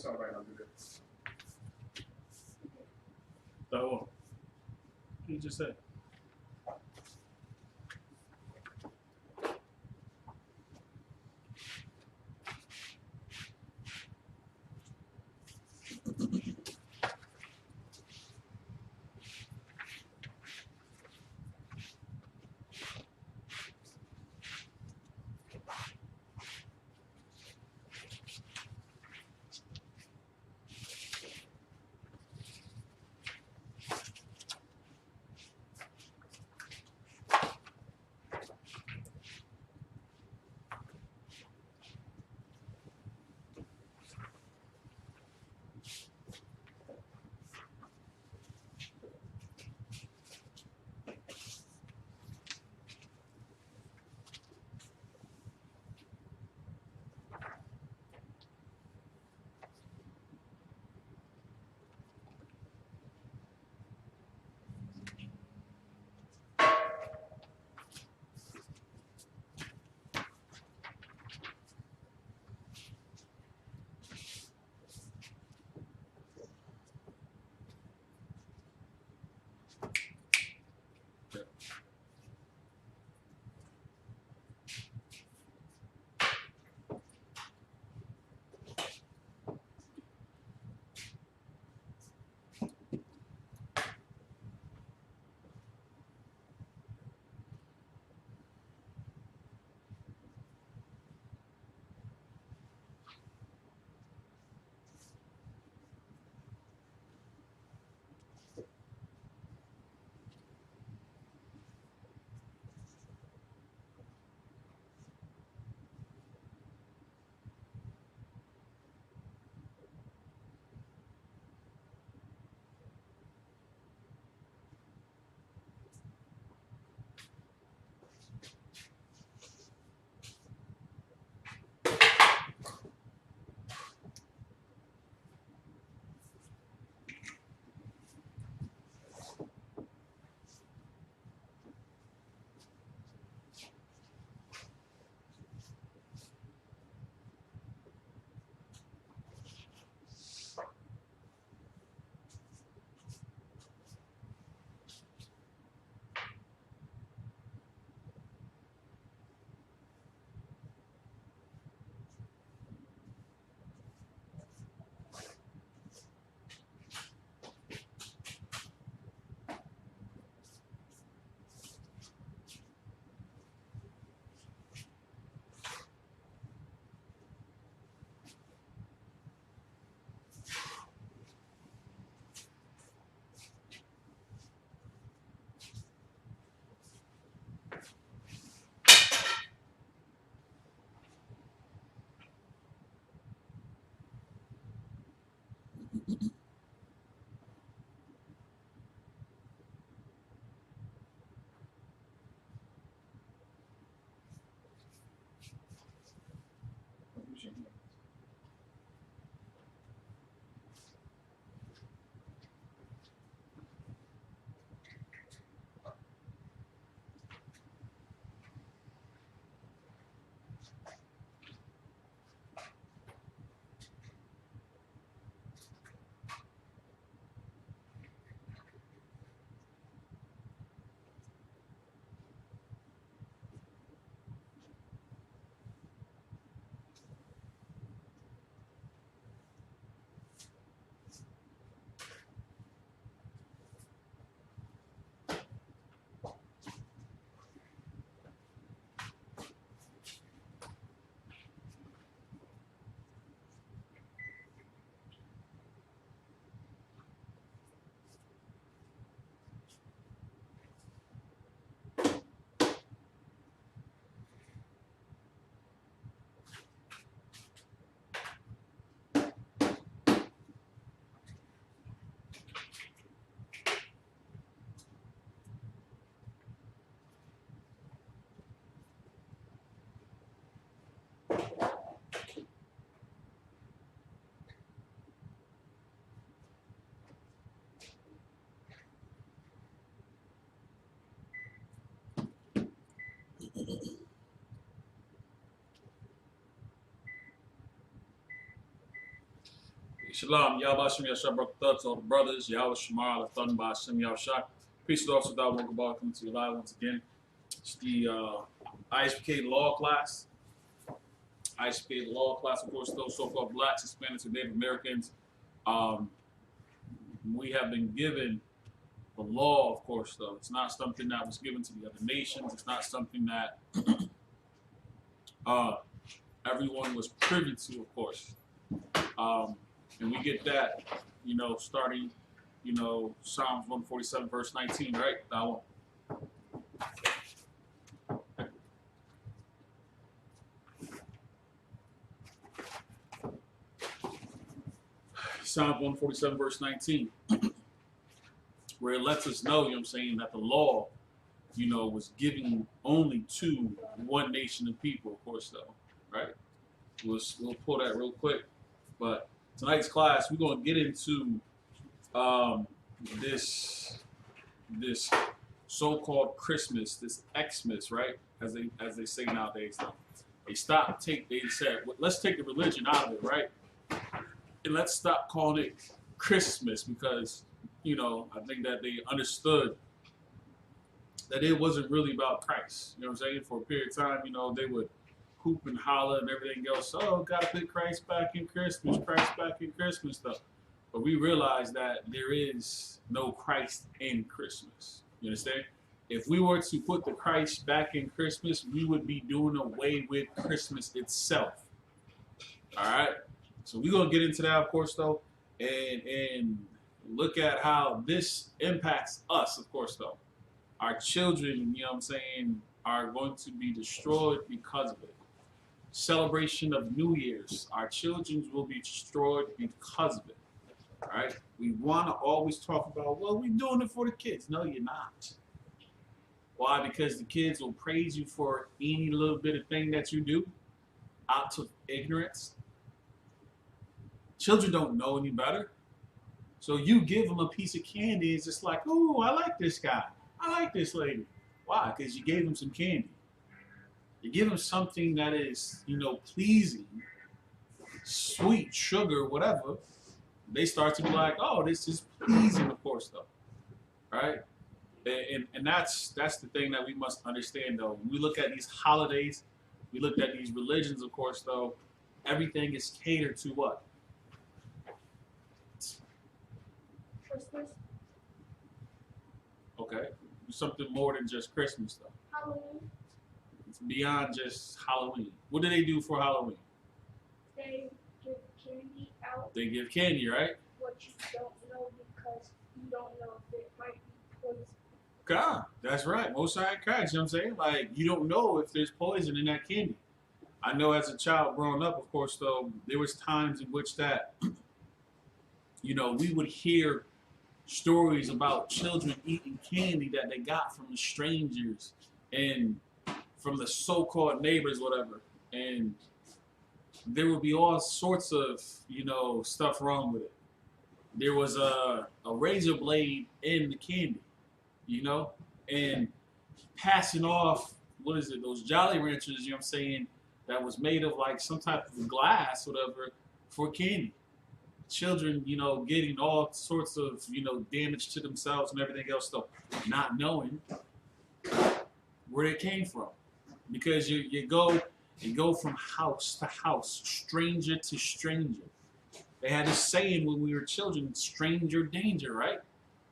alright, I'll do that. So, what did you just say? Shalom, Yahweh Hashem Yashar Baruch to all the brothers, Yahweh Shemar, Lathan Ba Hashem Yahshua. Peace, Lord, without welcome back to you live once again. It's the ISPK law class. ISPK law class, of course, those so-called blacks, Hispanics, and Native Americans. We have been given the law, of course, though. It's not something that was given to the other nations. It's not something that everyone was privy to, of course. And we get that, starting, Psalms 147, verse 19, right? That one. Psalms 147, verse 19, where it lets us know, that the law, was given only to one nation of people, of course, though, right? We'll pull that real quick. But tonight's class, we're going to get into this so-called Christmas, this Xmas, right? As they say nowadays. They said, well, let's take the religion out of it, right? And let's stop calling it Christmas because, I think that they understood that it wasn't really about Christ. You know what I'm saying? For a period of time, they would hoop and holler and everything else. Oh, gotta put Christ back in Christmas, Christ back in Christmas stuff. But we realize that there is no Christ in Christmas. You understand? If we were to put the Christ back in Christmas, we would be doing away with Christmas itself. All right? So we're going to get into that, of course, though, and look at how this impacts us, of course, though. Our children, are going to be destroyed because of it. Celebration of New Year's. Our children will be destroyed because of it. All right? We want to always talk about, well, we're doing it for the kids. No, you're not. Why? Because the kids will praise you for any little bit of thing that you do out of ignorance. Children don't know any better. So you give them a piece of candy, it's just like, oh, I like this guy. I like this lady. Why? Because you gave them some candy. You give them something that is, pleasing, sweet, sugar, whatever. They start to be like, oh, this is pleasing, of course, though. Right? And that's the thing that we must understand, though. When we look at these holidays, we look at these religions, of course, though, everything is catered to what? Christmas. Okay. Something more than just Christmas, though. Halloween. It's beyond just Halloween. What do they do for Halloween? They give candy out. They give candy, right? What you don't know because you don't know if it might be poison. God, that's right. Most high Christ, you know what I'm saying? Like, you don't know if there's poison in that candy. I know as a child growing up, of course, though, there was times in which that, we would hear stories about children eating candy that they got from the strangers and from the so-called neighbors, whatever. And there would be all sorts of, stuff wrong with it. There was a razor blade in the candy, and passing off, those Jolly Ranchers, that was made of like some type of glass, whatever, for candy. Children, getting all sorts of, damage to themselves and everything else, though, not knowing where it came from. Because you go from house to house, stranger to stranger. They had this saying when we were children, stranger danger, right?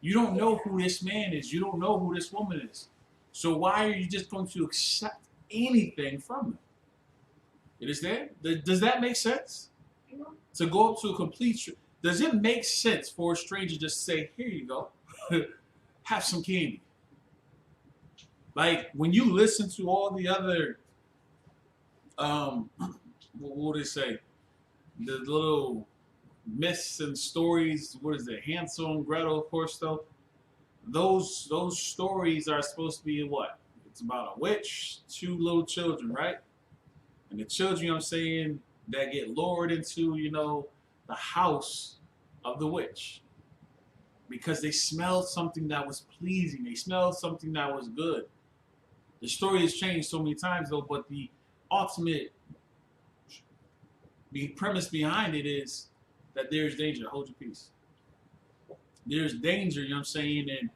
You don't know who this man is. You don't know who this woman is. So why are you just going to accept anything from them? You understand? Does that make sense? To go up to a complete does it make sense for a stranger just to say, here you go, have some candy? Like, when you listen to all the other, what do they say? The little myths and stories, what is it, Hansel and Gretel, of course, though. Those stories are supposed to be what? It's about a witch, two little children, right? And the children, that get lured into, the house of the witch because they smelled something that was pleasing. They smelled something that was good. The story has changed so many times, though, but the ultimate premise behind it is that there's danger. Hold your peace. There's danger, you know what I'm saying, in,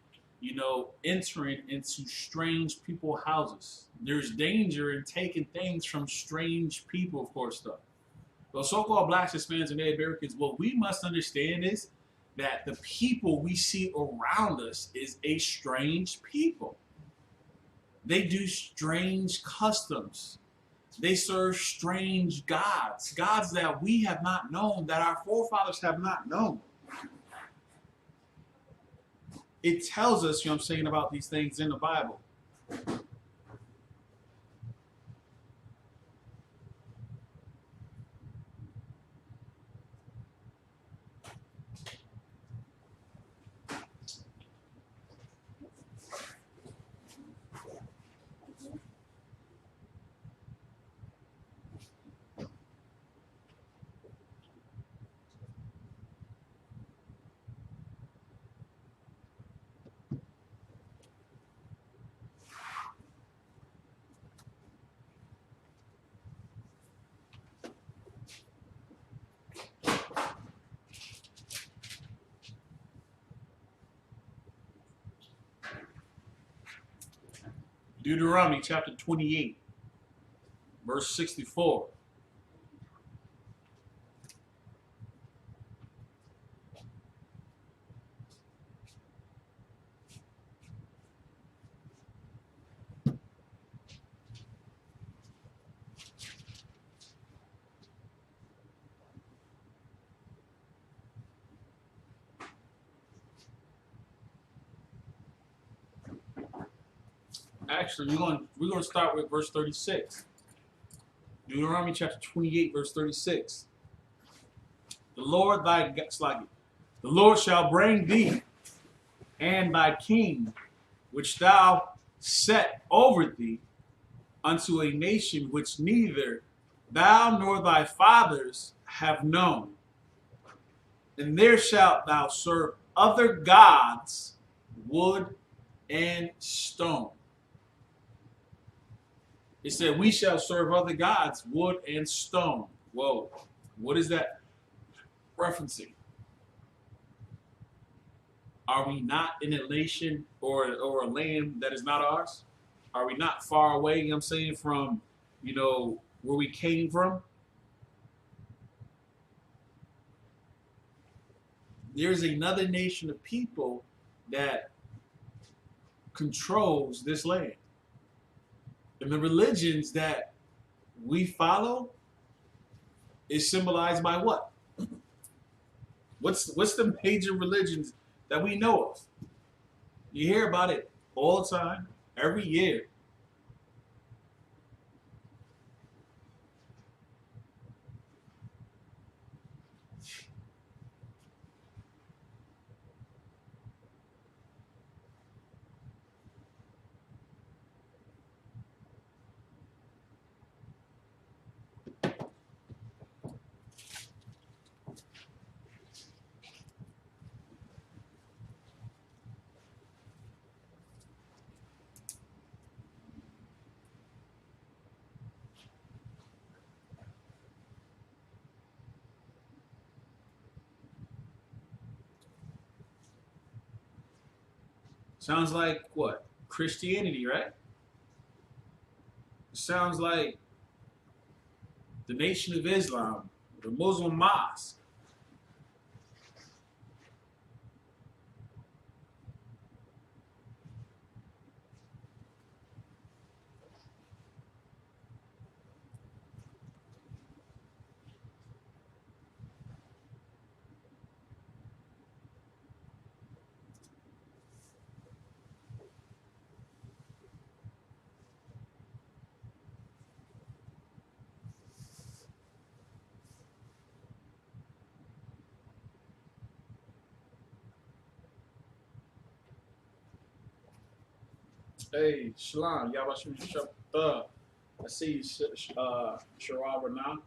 entering into strange people's houses. There's danger in taking things from strange people, of course, though. Well, so-called blacks, Hispanics, and Native Americans, what we must understand is that the people we see around us is a strange people. They do strange customs. They serve strange gods, gods that we have not known, that our forefathers have not known. It tells us, you know what I'm saying, about these things in the Bible. Deuteronomy chapter 28, verse 64. Actually, we're going to start with verse 36. Deuteronomy chapter 28, verse 36. The Lord shall bring thee and thy king, which thou set over thee, unto a nation which neither thou nor thy fathers have known. And there shalt thou serve other gods, wood and stone. It said, we shall serve other gods, wood and stone. Whoa, what is that referencing? Are we not in a nation or a land that is not ours? Are we not far away, you know what I'm saying, from, where we came from? There's another nation of people that controls this land. And the religions that we follow is symbolized by what? What's the major religions that we know of? You hear about it all the time, every year. Sounds like what? Christianity, right? Sounds like the Nation of Islam, the Muslim mosque. Hey, Shalom, Yabashim Shabbat. I see you, Sharaba now.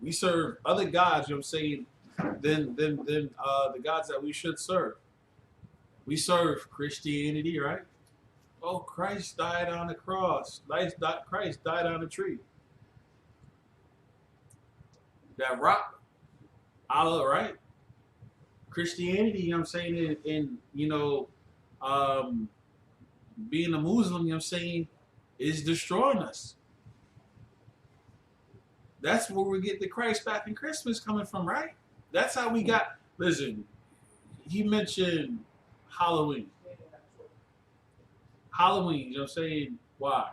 We serve other gods, you know what I'm saying, than the gods that we should serve. We serve Christianity, right? Oh, Christ died on the cross. Christ died on the tree. that rock Allah, right? Christianity, you know what I'm saying, and um, being a Muslim, you know what I'm saying, is destroying us. That's where we get the Christ back in Christmas coming from, right? That's how we got. Listen, he mentioned Halloween. Halloween, you know what I'm saying? Why?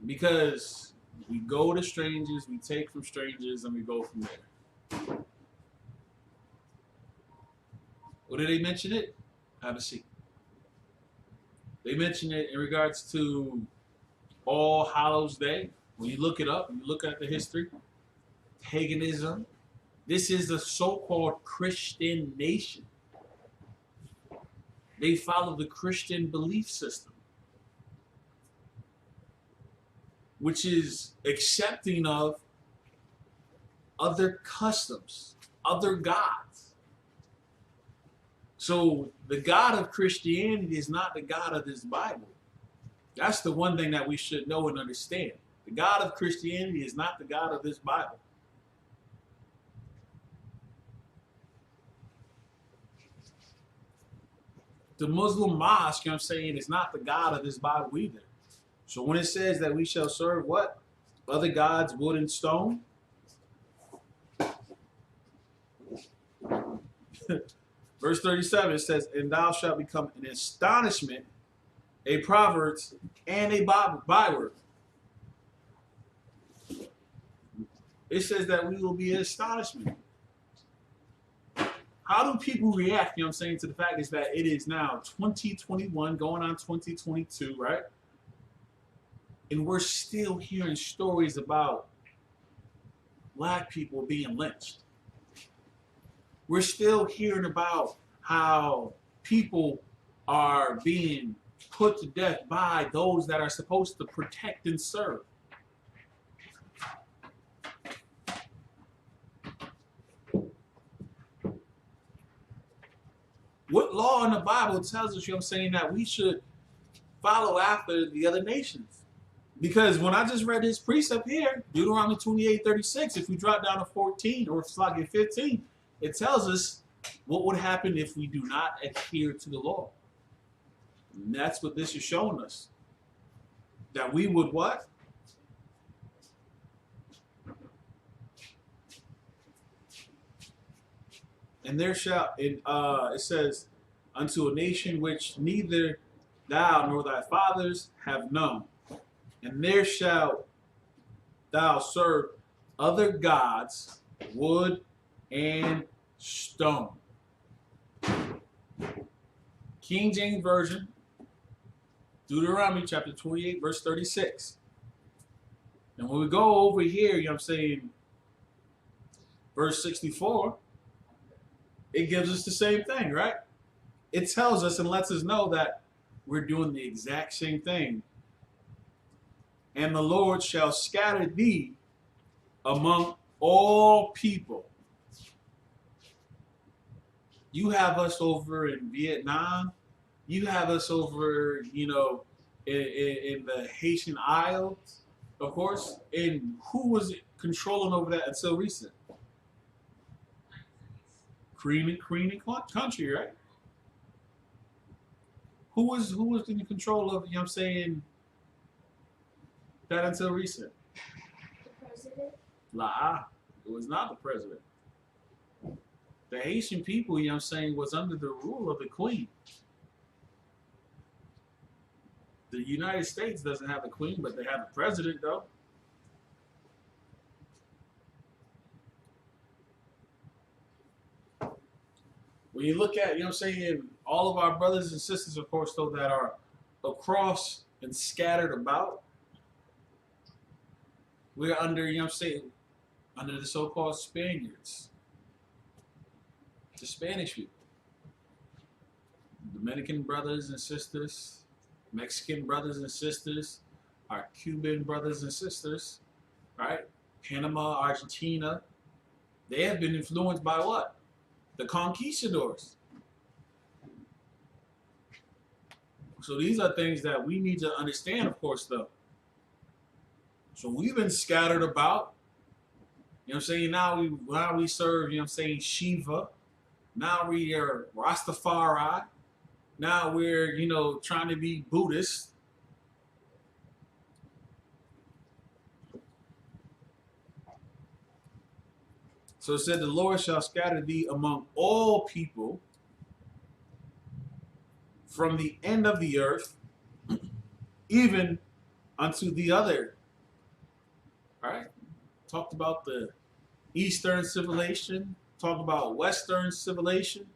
Because we go to strangers, we take from strangers, and we go from there. What did they mention it? Have a seat. They mention it in regards to All Hallows Day. When you look it up, when you look at the history, paganism. This is the so-called Christian nation. They follow the Christian belief system, which is accepting of other customs, other gods. So the God of Christianity is not the God of this Bible. That's the one thing that we should know and understand. The God of Christianity is not the God of this Bible. The Muslim mosque, you know what I'm saying, is not the God of this Bible either. So when it says that we shall serve what? Other gods, wood and stone? Verse 37, it says, and thou shalt become an astonishment, a proverb, and a byword. It says that we will be an astonishment. How do people react, you know what I'm saying, to the fact is that it is now 2021 going on 2022, right? And we're still hearing stories about black people being lynched. We're still hearing about how people are being put to death by those that are supposed to protect and serve. What law in the Bible tells us, you know what I'm saying, that we should follow after the other nations? Because when I just read this precept here, Deuteronomy 28:36, if we drop down to 14 or if I get 15, it tells us what would happen if we do not adhere to the law. And that's what this is showing us. That we would what? And there shall, it says, unto a nation which neither thou nor thy fathers have known. And there shalt thou serve other gods, wood and stone. King James Version, Deuteronomy chapter 28, verse 36. And when we go over here, you know what I'm saying, verse 64, it gives us the same thing, right? It tells us and lets us know that we're doing the exact same thing. And the Lord shall scatter thee among all people. You have us over in Vietnam. You have us over, in the Haitian Isles, of course. And who was controlling over that until recent? Korean country, right? Who was in control of, that until recent? The president? La, it was not the president. The Haitian people, was under the rule of the queen. The United States doesn't have a queen, but they have a president, though. When you look at, all of our brothers and sisters, of course, though, that are across and scattered about, we're under, under the so-called Spaniards. The Spanish people. Dominican brothers and sisters, Mexican brothers and sisters, our Cuban brothers and sisters, right? Panama, Argentina. They have been influenced by what? The conquistadors. So these are things that we need to understand, of course, though. So we've been scattered about, know what I'm saying? Now we serve, you know what I'm saying, Shiva. Now we are Rastafari. Now we're, trying to be Buddhist. So it said, the Lord shall scatter thee among all people from the end of the earth, even unto the other. All right? Talked about the Eastern civilization, talked about Western civilization.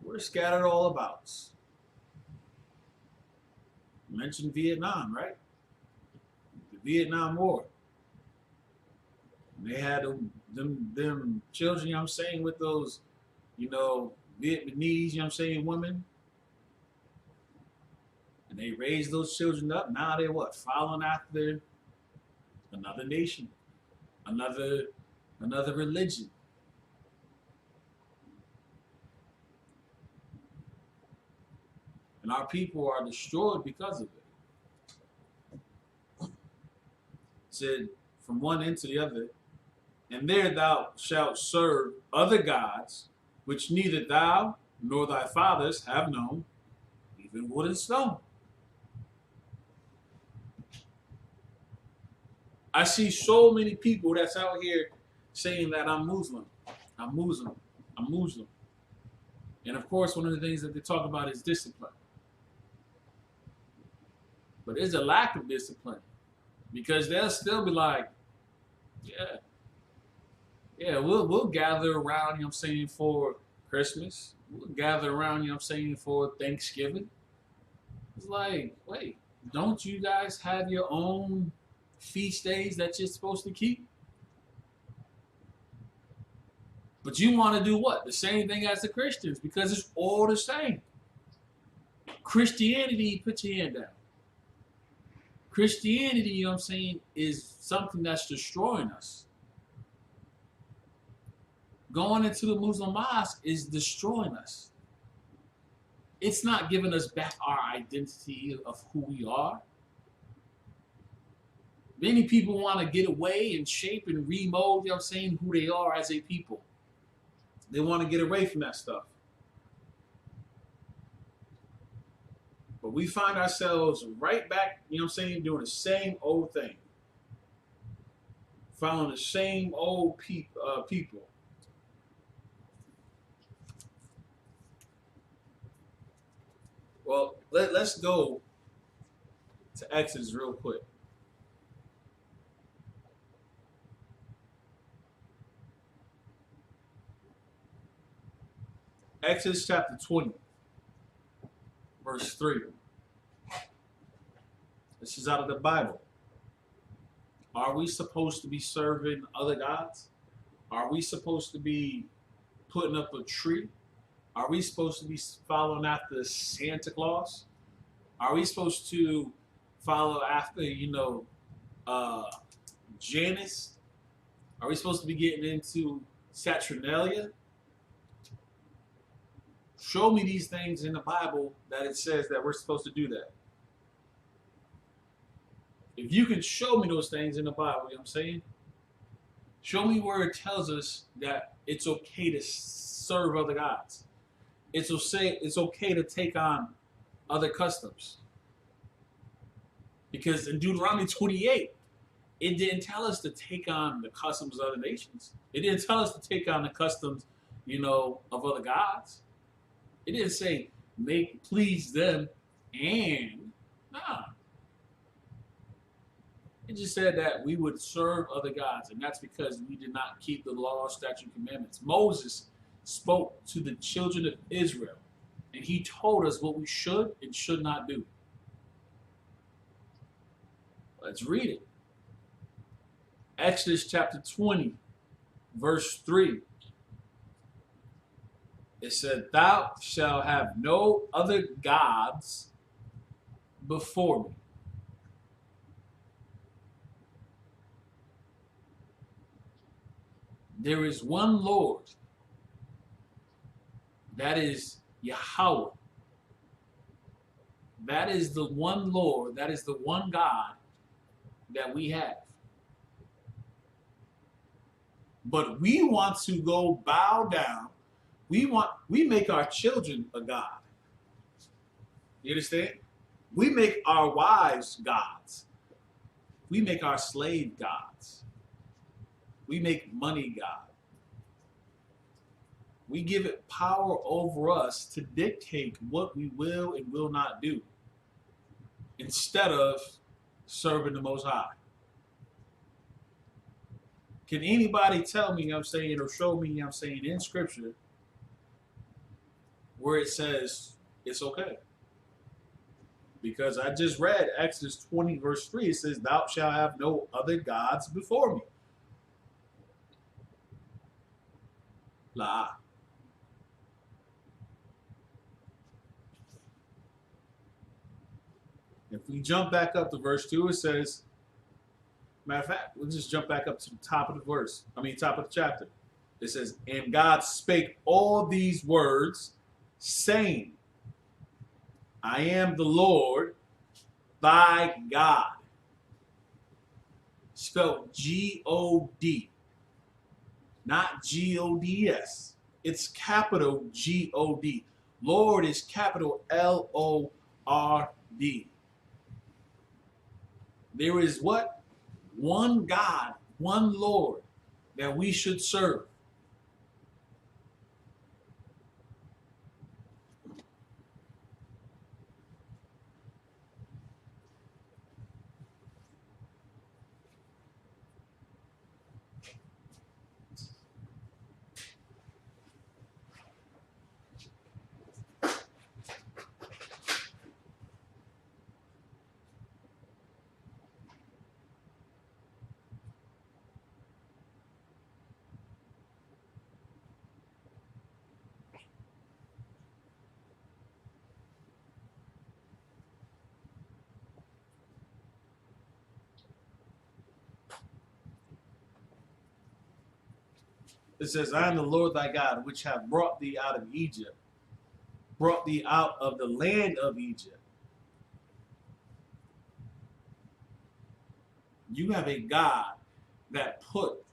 We're scattered all about. Mentioned Vietnam, right? The Vietnam War. And they had them children, you know what I'm saying, with those, Vietnamese, you know what I'm saying, women. And they raised those children up. Now they're what? Following after another nation, another religion. And our people are destroyed because of it. It said, from one end to the other, and there thou shalt serve other gods, which neither thou nor thy fathers have known, even wood and stone. I see so many people that's out here saying that I'm Muslim. I'm Muslim. I'm Muslim. And of course, one of the things that they talk about is discipline. But there's a lack of discipline because they'll still be like, we'll gather around, you know what I'm saying, for Christmas. We'll gather around, you know what I'm saying, for Thanksgiving. It's like, wait, don't you guys have your own feast days that you're supposed to keep? But you want to do what? The same thing as the Christians because it's all the same. Christianity, put your hand down. Christianity, you know what I'm saying, is something that's destroying us. Going into the Muslim mosque is destroying us. It's not giving us back our identity of who we are. Many people want to get away and shape and remold, you know what I'm saying, who they are as a people. They want to get away from that stuff. But we find ourselves right back, you know what I'm saying, doing the same old thing. Following the same old people. Well, let's go to Exodus real quick. Exodus chapter 20, verse 3. This is out of the Bible. Are we supposed to be serving other gods? Are we supposed to be putting up a tree? Are we supposed to be following after Santa Claus? Are we supposed to follow after, Janus? Are we supposed to be getting into Saturnalia? Show me these things in the Bible that it says that we're supposed to do that. If you can show me those things in the Bible, you know what I'm saying? Show me where it tells us that it's okay to serve other gods. It's okay to take on other customs. Because in Deuteronomy 28, it didn't tell us to take on the customs of other nations. It didn't tell us to take on the customs, of other gods. It didn't say please them and It just said that we would serve other gods, and that's because we did not keep the law, statute, commandments. Moses spoke to the children of Israel, and he told us what we should and should not do. Let's read it. Exodus chapter 20, verse 3. It said, "Thou shalt have no other gods before me." There is one Lord. That is Yahweh. That is the one Lord. That is the one God that we have. But we want to go bow down. We make our children a god. You understand? We make our wives gods. We make our slave gods. We make money God. We give it power over us to dictate what we will and will not do instead of serving the Most High. Can anybody tell me, I'm saying, or show me, I'm saying, in Scripture where it says it's okay? Because I just read Exodus 20, verse 3. It says, "Thou shalt have no other gods before me." La. If we jump back up to verse 2, it says, matter of fact, we'll just jump back up to the top of the verse. Top of the chapter. It says, "And God spake all these words, saying, I am the Lord thy God." Spelled G-O-D, not G-O-D-S. It's capital G-O-D. Lord is capital L-O-R-D. There is what? One God, one Lord that we should serve. It says, "I am the Lord thy God, which have brought thee out of Egypt, brought thee out of the land of Egypt." You have a God that put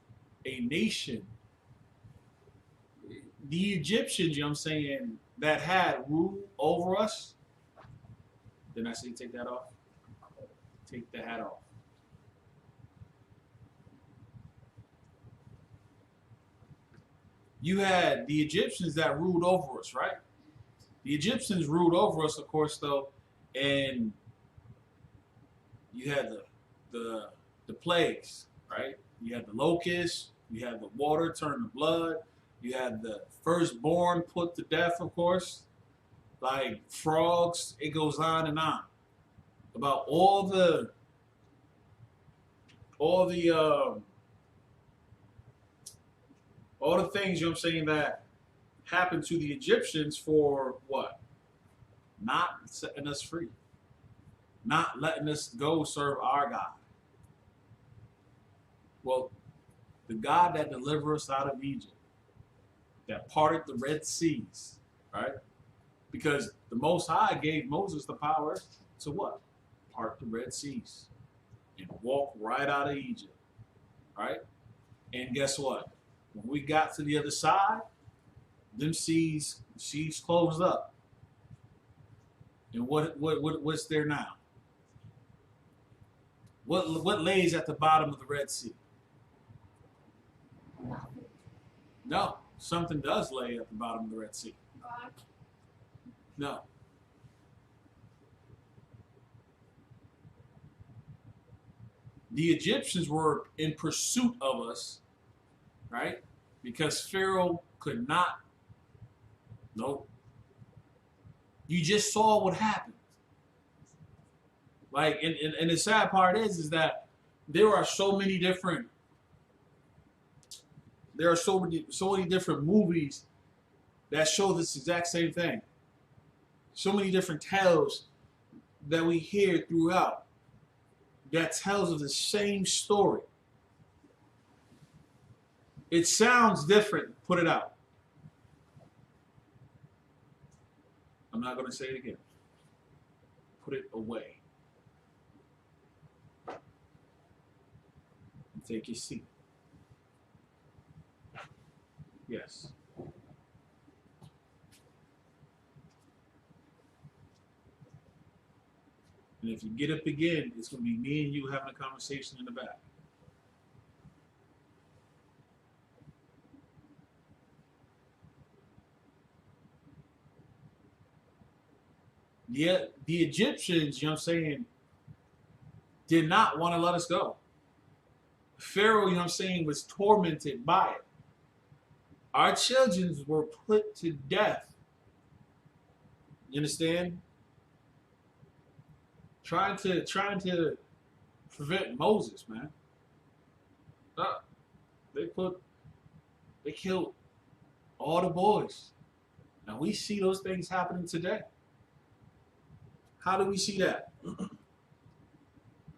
a nation, the Egyptians, you know what I'm saying, that had rule over us. Didn't I say take that off? Take the hat off. You had the Egyptians that ruled over us, right? The Egyptians ruled over us, of course, though, and you had the plagues, right? You had the locusts, you had the water turn to blood, you had the firstborn put to death, of course, like frogs. It goes on and on about all the things, you know what I'm saying, that happened to the Egyptians for what? Not setting us free, not letting us go serve our God. Well, the God that delivered us out of Egypt, that parted the Red Seas, right? Because the Most High gave Moses the power to what? Part the Red Seas and walk right out of Egypt, right? And guess what? When we got to the other side, them seas closed up. And what's there now? What lays at the bottom of the Red Sea? Nothing. No, something does lay at the bottom of the Red Sea. God. No. The Egyptians were in pursuit of us, right? Because Pharaoh could not. Nope. You just saw what happened. Like, and the sad part is that there are so many different. There are so many different movies that show this exact same thing. So many different tales that we hear throughout that tells of the same story. It sounds different. Put it out. I'm not going to say it again. Put it away. And take your seat. Yes. And if you get up again, it's going to be me and you having a conversation in the back. Yeah, the Egyptians, you know what I'm saying, did not want to let us go. Pharaoh, you know what I'm saying, was tormented by it. Our children were put to death. You understand? Trying to prevent Moses, man. Uh, they killed all the boys. Now we see those things happening today. How do we see that?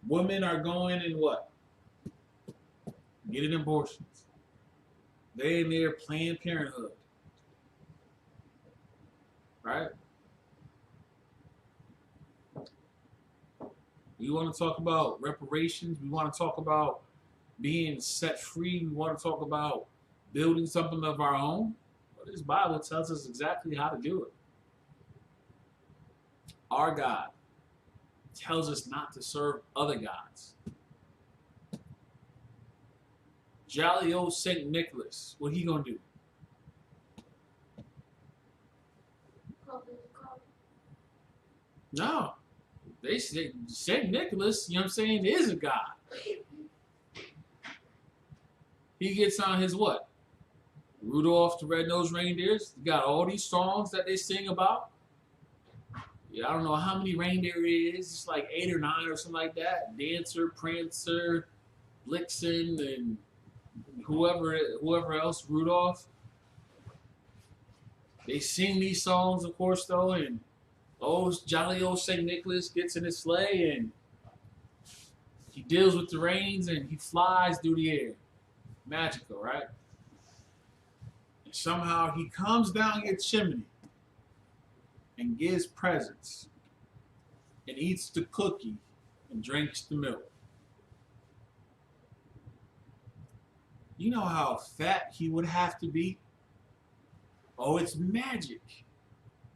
Women are going and what? Getting abortions. They in there Planned Parenthood. Right? We want to talk about reparations. We want to talk about being set free. We want to talk about building something of our own. Well, this Bible tells us exactly how to do it. Our God tells us not to serve other gods. Jolly old Saint Nicholas, what he gonna do? No. They say Saint Nicholas, you know what I'm saying, is a god. He gets on his what? Rudolph the Red-Nosed Reindeers. He got all these songs that they sing about. Yeah, I don't know how many reindeer it is. It's like 8 or 9 or something like that. Dancer, Prancer, Blitzen, and whoever else, Rudolph. They sing these songs, of course, though, and jolly old Saint Nicholas gets in his sleigh and he deals with the reins and he flies through the air. Magical, right? And somehow he comes down your chimney and gives presents and eats the cookie and drinks the milk. You know how fat he would have to be? Oh, it's magic.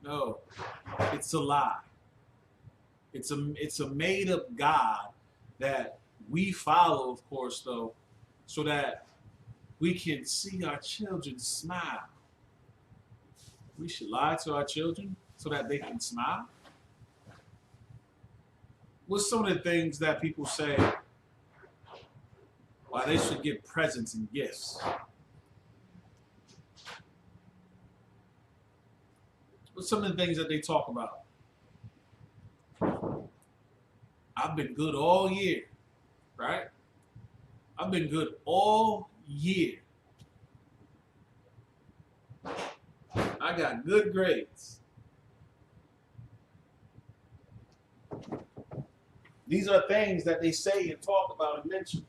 No, it's a lie. It's a made-up God that we follow, of course, though, so that we can see our children smile. We should lie to our children so that they can smile. What's some of the things that people say why they should get presents and gifts? What's some of the things that they talk about? I've been good all year, right? I've been good all year. I got good grades. These are things that they say and talk about and mention.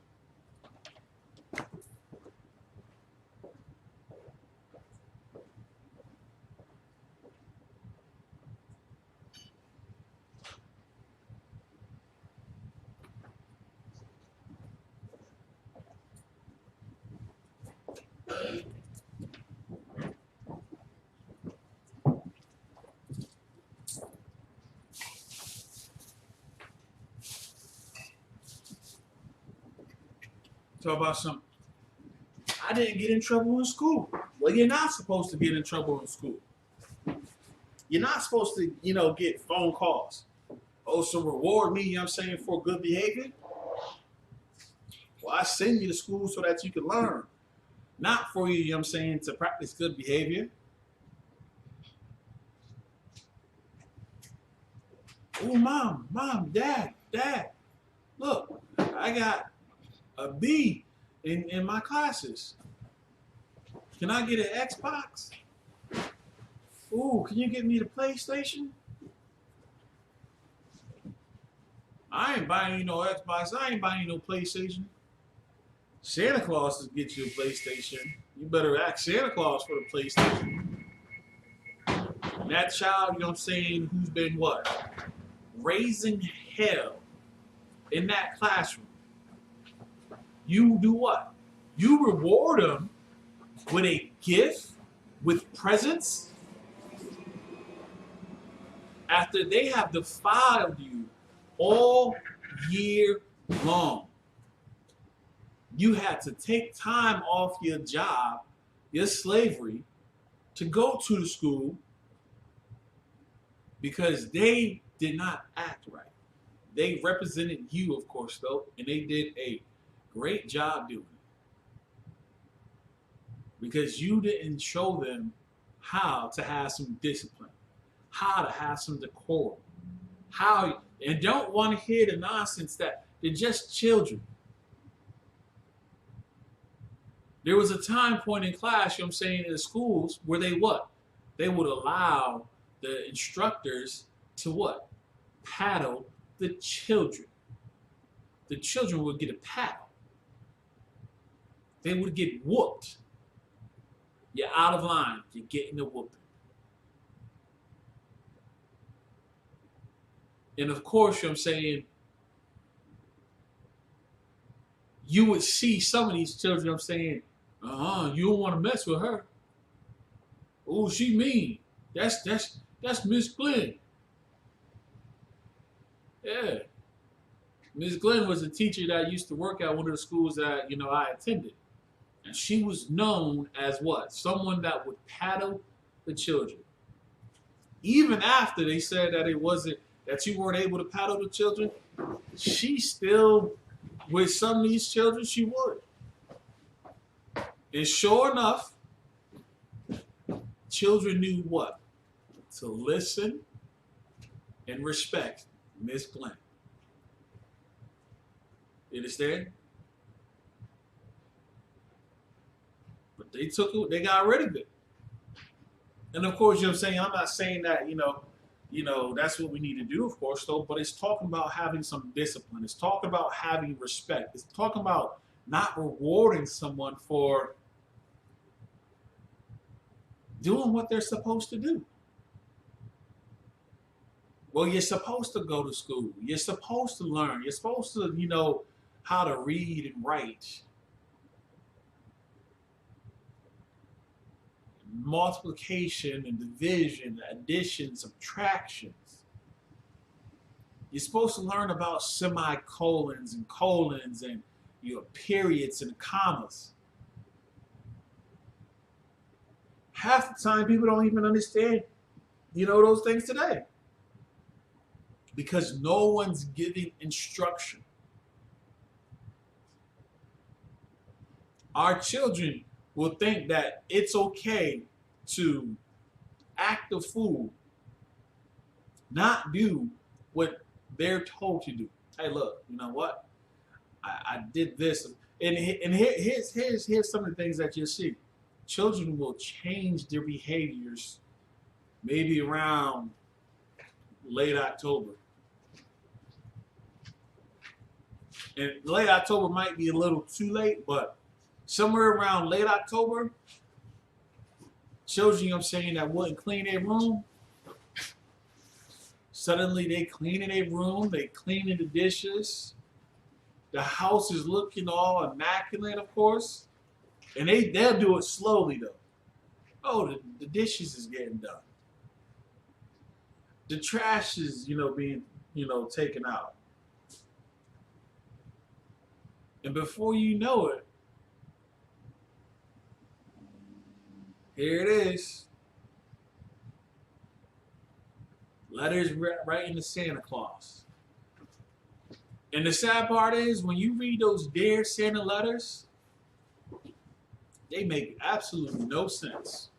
Talk about something. I didn't get in trouble in school. Well, you're not supposed to get in trouble in school. You're not supposed to, get phone calls. Oh, so reward me, you know what I'm saying, for good behavior? Well, I send you to school so that you can learn. Not for you, you know what I'm saying, to practice good behavior. Oh, mom, dad, look, I got a B in my classes. Can I get an Xbox? Ooh, can you get me the PlayStation? I ain't buying you no Xbox. I ain't buying you no PlayStation. Santa Claus will get you a PlayStation. You better ask Santa Claus for the PlayStation. And that child, you know what I'm saying, who's been what? Raising hell in that classroom. You do what? You reward them with a gift with presents after they have defiled you all year long. You had to take time off your job, your slavery, to go to the school because they did not act right. They represented you, of course, though, and they did a great job doing it because you didn't show them how to have some discipline, how to have some decorum, how, and don't want to hear the nonsense that they're just children. There was a time point in class, you know what I'm saying, in the schools where they what? They would allow the instructors to what? Paddle the children. The children would get a paddle. They would get whooped. You're out of line. You're getting a whooping. And of course, you know what I'm saying, you would see some of these children, you know what I'm saying, you don't want to mess with her. Oh, she mean. That's Miss Glenn. Yeah. Miss Glenn was a teacher that used to work at one of the schools that, I attended. And she was known as what? Someone that would paddle the children. Even after they said that that you weren't able to paddle the children, she still, with some of these children, she would. And sure enough, children knew what? To listen and respect Miss Glenn. You understand? But they took it, they got rid of it. And of course, you know what I'm saying? I'm not saying that, that's what we need to do, of course, though, but it's talking about having some discipline. It's talking about having respect. It's talking about not rewarding someone for doing what they're supposed to do. Well, you're supposed to go to school. You're supposed to learn. You're supposed to, how to read and write. Multiplication and division, addition, subtractions. You're supposed to learn about semicolons and colons and your periods and commas. Half the time, people don't even understand, those things today. Because no one's giving instruction. Our children will think that it's okay to act a fool, not do what they're told to do. Hey, look, you know what? I did this, and here's some of the things that you'll see. Children will change their behaviors maybe around late October. And late October might be a little too late, but somewhere around late October, children, that wouldn't clean their room, suddenly they cleaning their room, they cleaning the dishes, the house is looking all immaculate, of course, and they'll do it slowly, though. Oh, the dishes is getting done. The trash is, being, taken out. And before you know it, here it is. Letters writing to Santa Claus. And the sad part is, when you read those Dear Santa letters, they make absolutely no sense.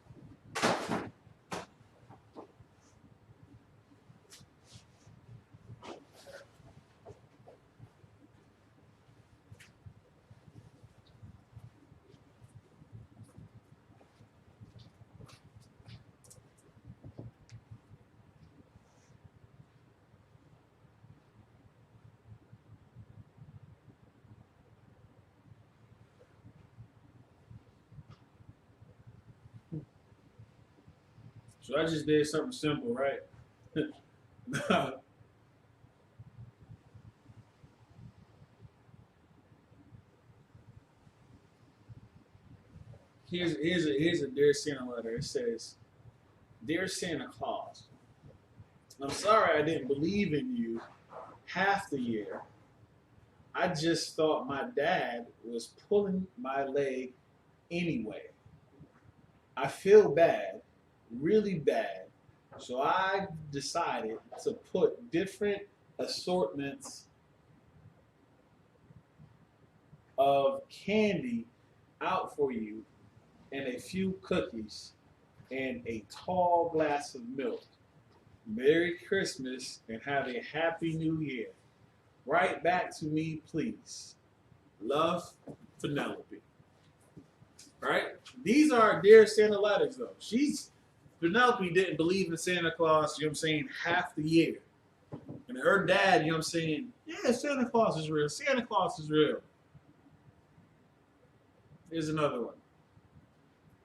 So I just did something simple, right? Here's a Dear Santa letter. It says, Dear Santa Claus, I'm sorry I didn't believe in you half the year. I just thought my dad was pulling my leg anyway. I feel bad, really bad. So I decided to put different assortments of candy out for you and a few cookies and a tall glass of milk. Merry Christmas and have a happy new year. Write back to me, please. Love, Penelope. Right? These are Dear Santa letters, though. Penelope didn't believe in Santa Claus, you know what I'm saying, half the year. And her dad, you know what I'm saying, yeah, Santa Claus is real. Santa Claus is real. Here's another one.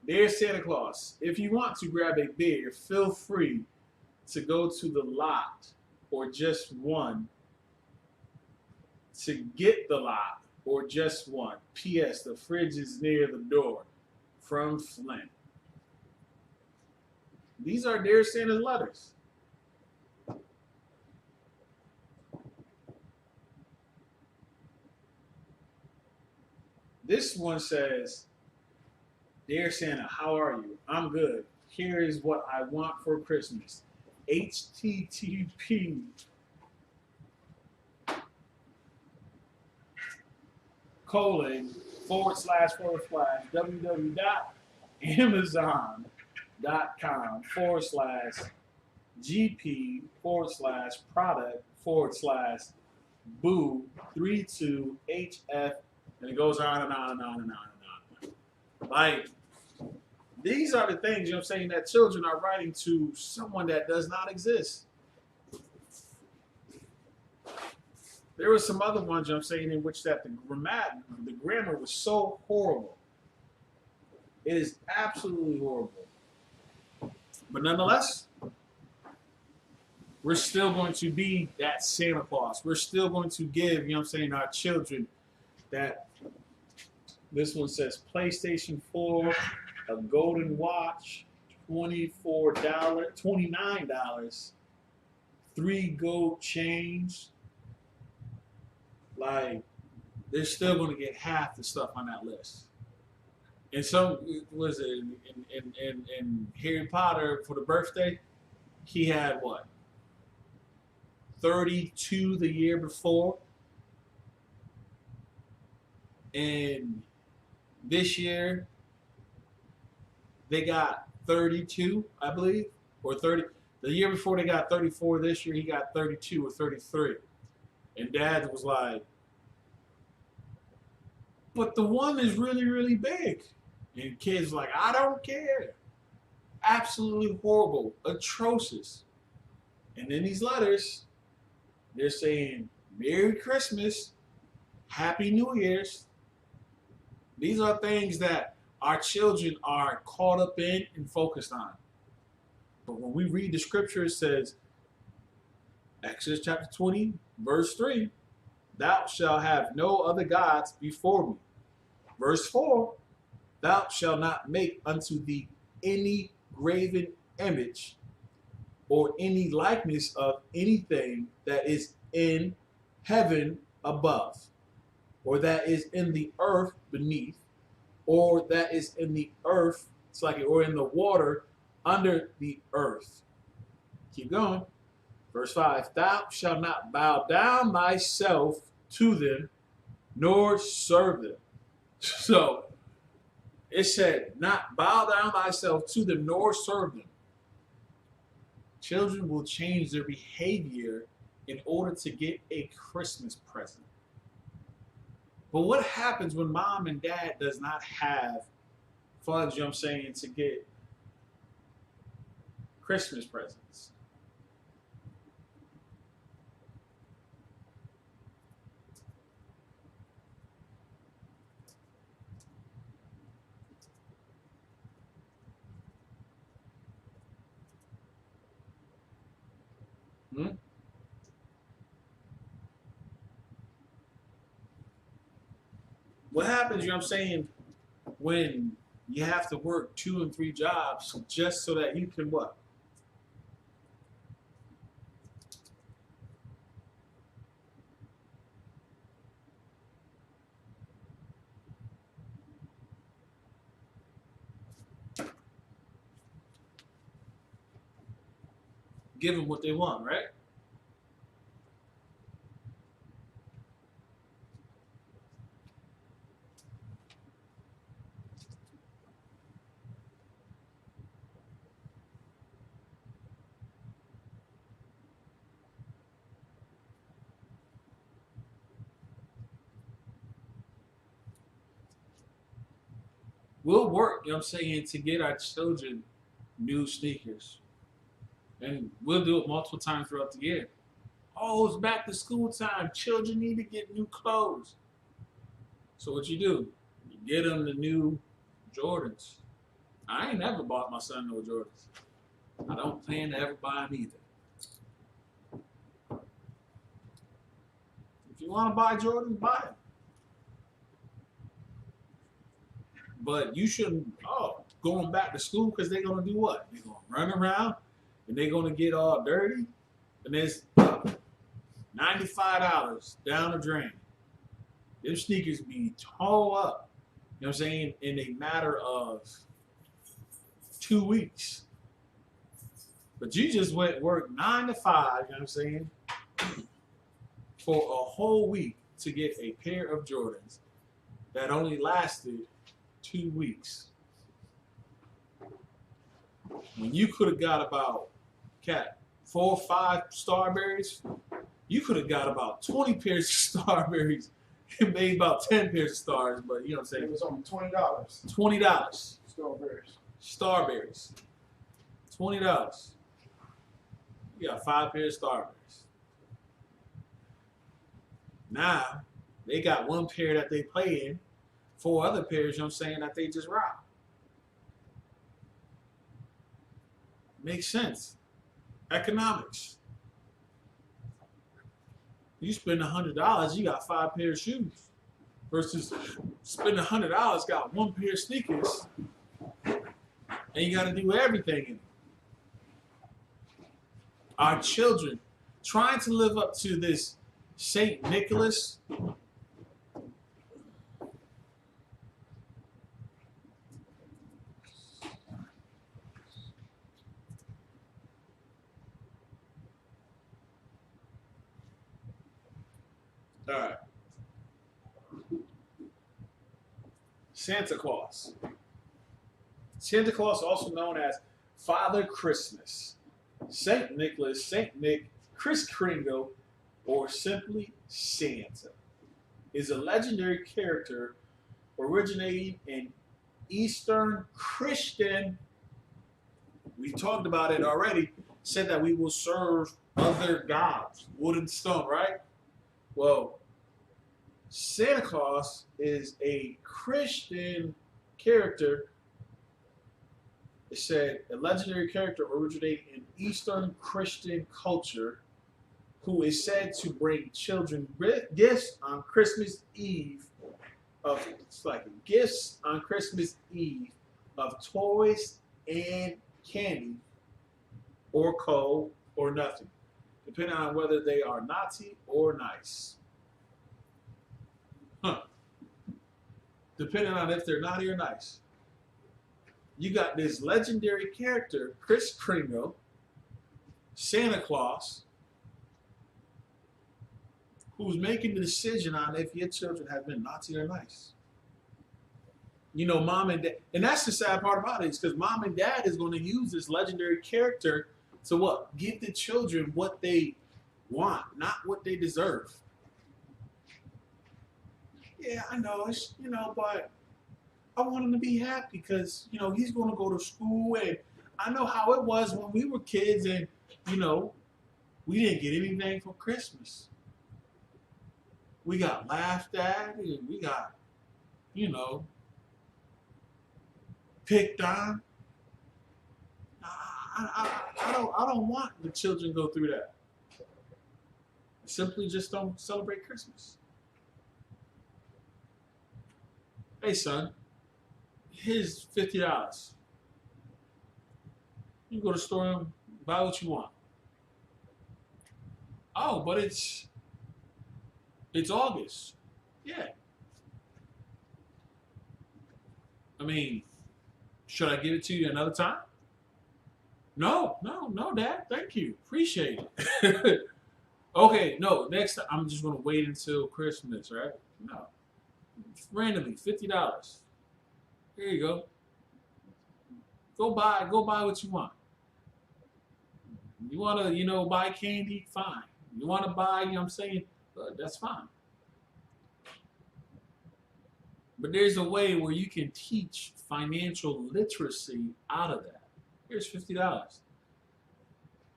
Dear Santa Claus, if you want to grab a beer, feel free to go to the lot or just one to get the lot or just one. P.S. The fridge is near the door. From Flint. These are Dear Santa's letters. This one says, Dear Santa, how are you? I'm good. Here is what I want for Christmas. HTTP colon / www.amazon.com/GP /product /boo 32HF, and it goes on and on and on and on and on. Like, these are the things, you know what I'm saying, that children are writing to someone that does not exist. There were some other ones, you know what I'm saying, in which that the grammar was so horrible. It is absolutely horrible. But nonetheless, we're still going to be that Santa Claus. We're still going to give, you know what I'm saying, our children that. This one says PlayStation 4, a golden watch, $29, 3 gold chains. Like, they're still going to get half the stuff on that list. And so, was it in Harry Potter for the birthday? He had what? 32 the year before. And this year, they got 32, I believe, or 30. The year before they got 34. This year he got 32 or 33. And Dad was like, but the one is really, really big. And kids like, I don't care. Absolutely horrible, atrocious. And in these letters, they're saying, Merry Christmas, Happy New Year's. These are things that our children are caught up in and focused on. But when we read the scripture, it says, Exodus chapter 20, verse 3, thou shalt have no other gods before me. Verse 4, thou shalt not make unto thee any graven image or any likeness of anything that is in heaven above, or that is in the earth beneath, or that is in the earth, or in the water under the earth. Keep going. Verse 5, thou shalt not bow down thyself to them, nor serve them. So, it said, not bow down thyself to them, nor serve them. Children will change their behavior in order to get a Christmas present. But what happens when mom and dad does not have funds, you know what I'm saying, to get Christmas presents? What happens, you know what I'm saying, when you have to work 2 and 3 jobs just so that you can what? Give them what they want, right? We'll work, you know what I'm saying, to get our children new sneakers. And we'll do it multiple times throughout the year. Oh, it's back to school time. Children need to get new clothes. So what you do? You get them the new Jordans. I ain't never bought my son no Jordans. I don't plan to ever buy them either. If you want to buy Jordans, buy them. But you shouldn't, going back to school because they're going to do what? They're going to run around and they're going to get all dirty. And there's $95 down the drain. Them sneakers be tore up, you know what I'm saying, in a matter of 2 weeks. But you just went and worked 9 to 5, you know what I'm saying, for a whole week to get a pair of Jordans that only lasted 2 weeks. When you could have got about, 4 or 5 Starberries, you could have got about 20 pairs of Starberries and made about 10 pairs of stars, but you know what I'm saying? It was only $20. $20. Strawberries. Starberries. $20. You got 5 pairs of Starberries. Now, they got 1 pair that they play in, 4 other pairs, you know what I'm saying, that they just rock. Makes sense. Economics. You spend $100, you got 5 pairs of shoes. Versus spend $100, got 1 pair of sneakers, and you got to do everything in it. Our children trying to live up to this St. Nicholas. All right. Santa Claus. Santa Claus, also known as Father Christmas, Saint Nicholas, Saint Nick, Kris Kringle, or simply Santa, is a legendary character originating in Eastern Christian. We talked about it already. Said that we will serve other gods, wood and stone, right? Well, Santa Claus is a Christian character. It said a legendary character originating in Eastern Christian culture, who is said to bring children gifts on Christmas Eve gifts on Christmas Eve of toys and candy, or cold or nothing, depending on whether they are naughty or nice. Depending on if they're naughty or nice. You got this legendary character, Kris Kringle, Santa Claus, who's making the decision on if your children have been naughty or nice. You know, mom and dad, and that's the sad part about it, is because mom and dad is going to use this legendary character to what? Give the children what they want, not what they deserve. Yeah, I know, it's, but I want him to be happy because, he's going to go to school, and I know how it was when we were kids and, we didn't get anything for Christmas. We got laughed at and we got, picked on. I don't want the children to go through that. Simply just don't celebrate Christmas. Hey, son, Here's $50. You go to the store and buy what you want. Oh, but it's August. Yeah. I mean, should I give it to you another time? No, no, no, Dad. Thank you. Appreciate it. Okay, no. Next time, I'm just gonna wait until Christmas, right? No. Randomly, $50. Here you go. Go buy what you want. You wanna, buy candy? Fine. You wanna buy, you know what I'm saying? That's fine. But there's a way where you can teach financial literacy out of that. Here's $50.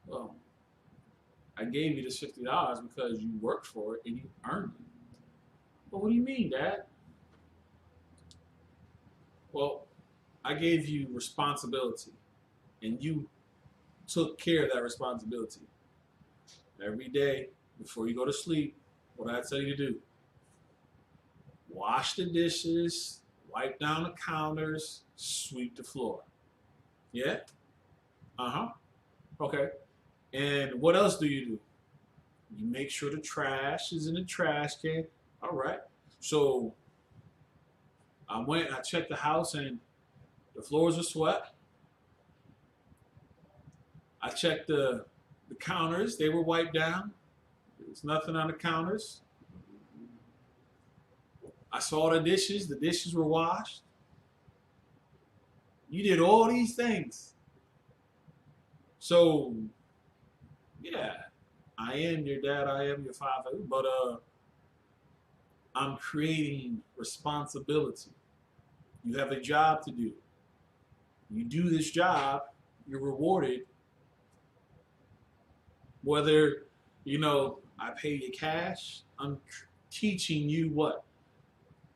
Well, I gave you this $50 because you worked for it and you earned it. But what do you mean, Dad? Well, I gave you responsibility and you took care of that responsibility. Every day before you go to sleep, what I tell you to do? Wash the dishes, wipe down the counters, sweep the floor. Yeah? Uh-huh. Okay. And what else do you do? You make sure the trash is in the trash can. All right. So I checked the house and the floors are swept. I checked the counters, they were wiped down. There's nothing on the counters. I saw the dishes were washed. You did all these things. So, yeah, I am your dad, I am your father, but I'm creating responsibility. You have a job to do. You do this job, you're rewarded. Whether, I pay you cash, I'm teaching you what?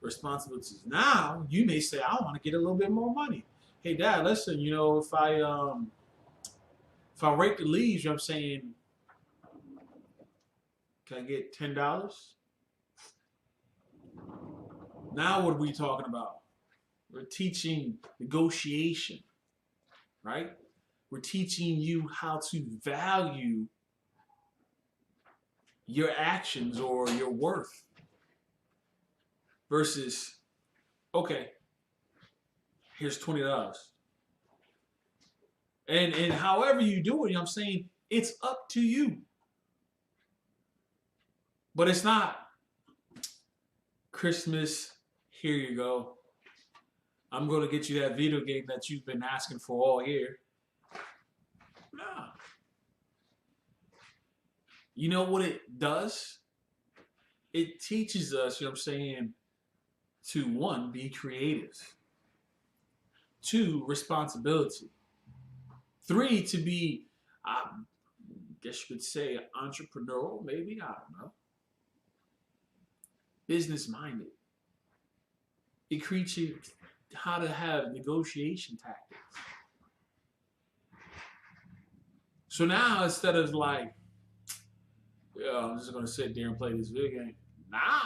Responsibilities. Now, you may say, I want to get a little bit more money. Hey, Dad, listen, if I rake the leaves, I'm saying, can I get $10? Now what are we talking about? We're teaching negotiation, right? We're teaching you how to value your actions or your worth versus, okay, here's $20. And however you do it, I'm saying it's up to you. But it's not Christmas, here you go. I'm going to get you that video game that you've been asking for all year. No. You know what it does? It teaches us, to one, be creative. Two, responsibility. Three, to be, I guess you could say, entrepreneurial, maybe, I don't know. Business-minded. It creates you how to have negotiation tactics. So now, instead of like, I'm just going to sit there and play this video game. Nah,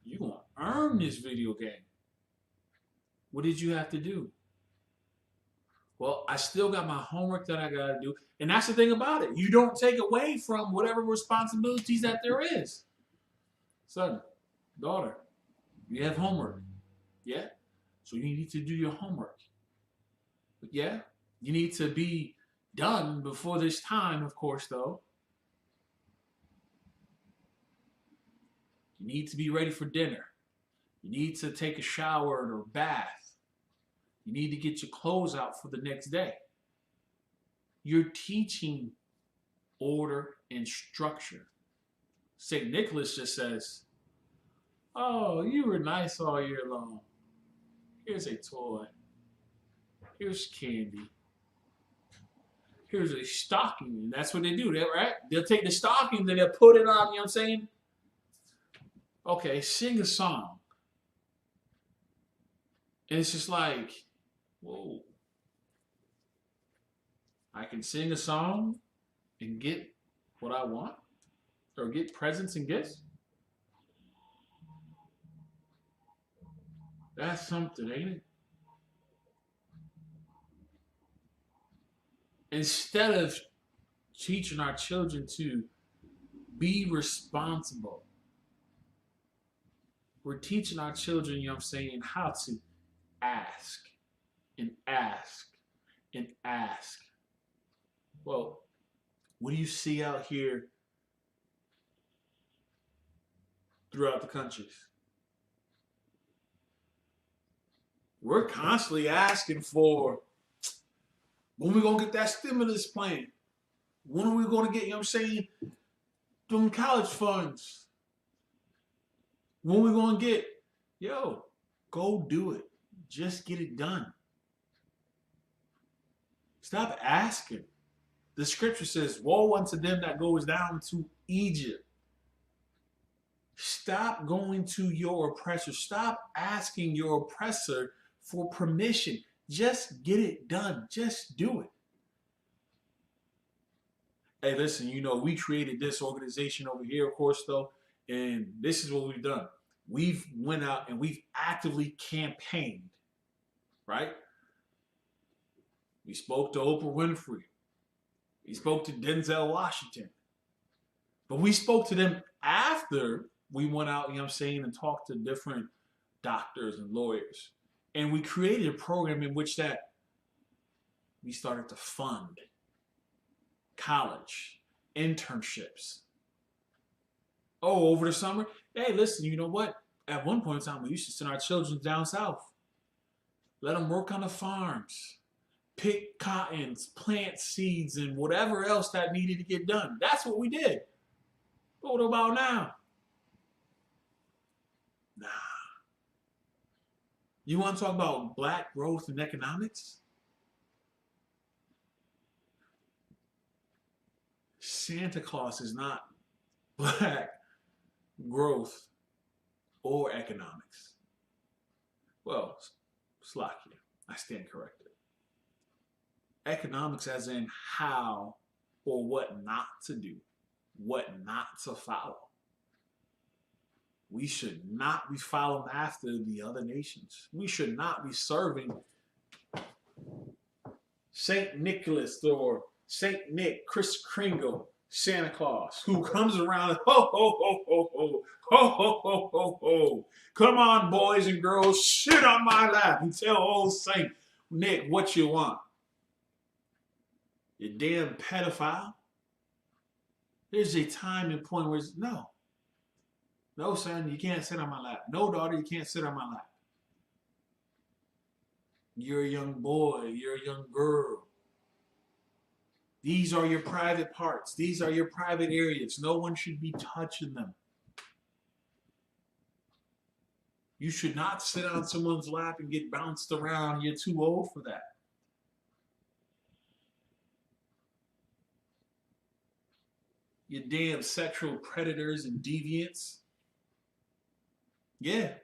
you're going to earn this video game. What did you have to do? Well, I still got my homework that I got to do. And that's the thing about it. You don't take away from whatever responsibilities that there is. Son, daughter, you have homework. Yeah? So you need to do your homework. But yeah, you need to be done before this time, of course, though. You need to be ready for dinner. You need to take a shower or bath. You need to get your clothes out for the next day. You're teaching order and structure. St. Nicholas just says, oh, you were nice all year long. Here's a toy. Here's candy. Here's a stocking. And that's what they do, right? They'll take the stocking and they'll put it on, you know what I'm saying? Okay, sing a song. And it's just like, whoa. I can sing a song and get what I want? Or get presents and gifts? That's something, ain't it? Instead of teaching our children to be responsible, we're teaching our children, you know what I'm saying, how to ask and ask and ask. Well, what do you see out here throughout the countries? We're constantly asking for when we gonna get that stimulus plan. When are we gonna get, you know what I'm saying, them college funds? When we gonna get, yo, go do it. Just get it done. Stop asking. The scripture says, woe unto them that goes down to Egypt. Stop going to your oppressor. Stop asking your oppressor for permission. Just get it done. Just do it. Hey, listen, you know, we created this organization over here, of course, though, and this is what we've done. We've went out and we've actively campaigned, right? We spoke to Oprah Winfrey. We spoke to Denzel Washington. But we spoke to them after we went out, you know what I'm saying, and talked to different doctors and lawyers. And we created a program in which that we started to fund college, internships. Oh, over the summer? Hey, listen, you know what? At one point in time, we used to send our children down south. Let them work on the farms, pick cottons, plant seeds, and whatever else that needed to get done. That's what we did. But what about now? Nah. You want to talk about black growth and economics? Santa Claus is not black growth or economics. Well, Slovakia, I stand corrected. Economics as in how or what not to do, what not to follow. We should not be following after the other nations. We should not be serving St. Nicholas or St. Nick, Kris Kringle, Santa Claus, who comes around, ho, ho, ho, ho, ho, ho, ho, ho, ho, ho. Come on, boys and girls, sit on my lap and tell old St. Nick what you want. You damn pedophile. There's a time and point where it's, no. No, son, you can't sit on my lap. No, daughter, you can't sit on my lap. You're a young boy. You're a young girl. These are your private parts. These are your private areas. No one should be touching them. You should not sit on someone's lap and get bounced around. You're too old for that. You damn sexual predators and deviants. Yeah.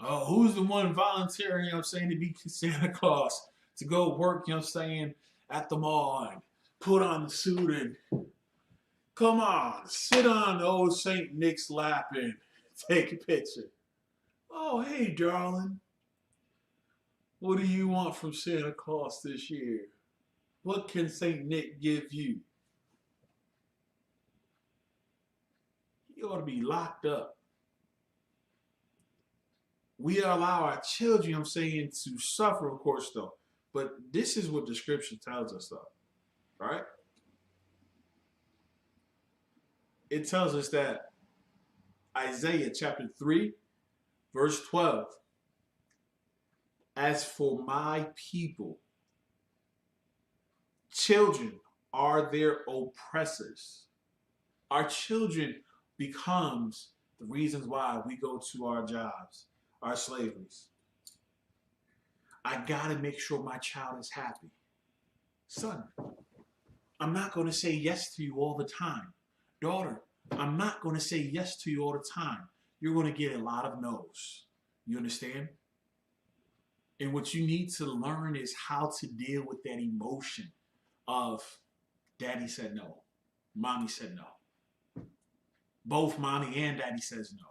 Oh, who's the one volunteering, you know what I'm saying, to be Santa Claus, to go work, you know what I'm saying, at the mall and put on the suit and come on, sit on old St. Nick's lap and take a picture. Oh, hey, darling. What do you want from Santa Claus this year? What can St. Nick give you? You ought to be locked up. We allow our children, you know what I'm saying, to suffer, of course, though. But this is what the scripture tells us, though. Right? It tells us that Isaiah chapter 3, verse 12. As for my people, children are their oppressors. Our children becomes the reasons why we go to our jobs, our slaveries. I gotta make sure my child is happy. Son, I'm not gonna say yes to you all the time. Daughter, I'm not gonna say yes to you all the time. You're gonna get a lot of no's. You understand? And what you need to learn is how to deal with that emotion of daddy said no, mommy said no. Both mommy and daddy says no.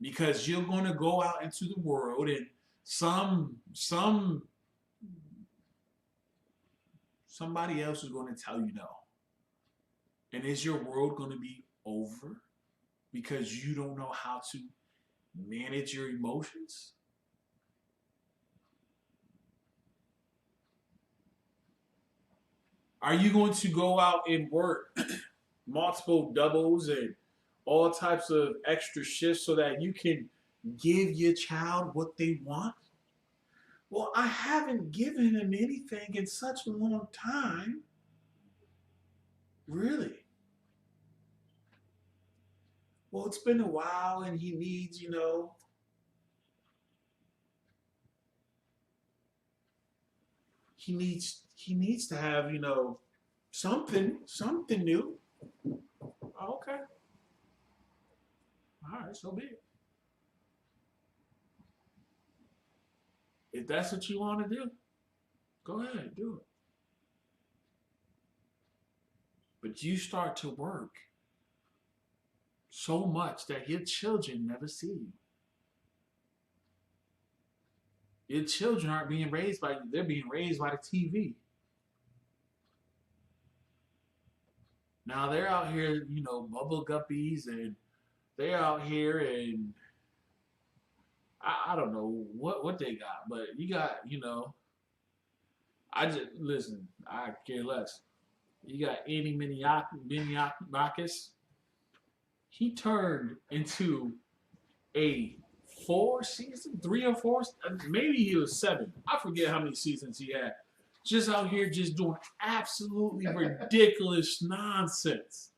Because you're going to go out into the world and Some somebody else is going to tell you no. And is your world going to be over because you don't know how to manage your emotions? Are you going to go out and work multiple doubles and all types of extra shifts so that you can give your child what they want? Well, I haven't given him anything in such a long time. Really? Well, it's been a while and he needs, he needs to have, something new. Okay. All right, so be it. If that's what you want to do, go ahead, do it. But you start to work so much that your children never see you. Your children aren't being raised by you, they're being raised by the TV. Now they're out here, bubble guppies, and they're out here, and I don't know what they got, but you got, I just listen. I care less. You got Andy Miniakis. He turned into a 4 season, 3 or 4, maybe he was 7. I forget how many seasons he had. Just out here, just doing absolutely ridiculous nonsense,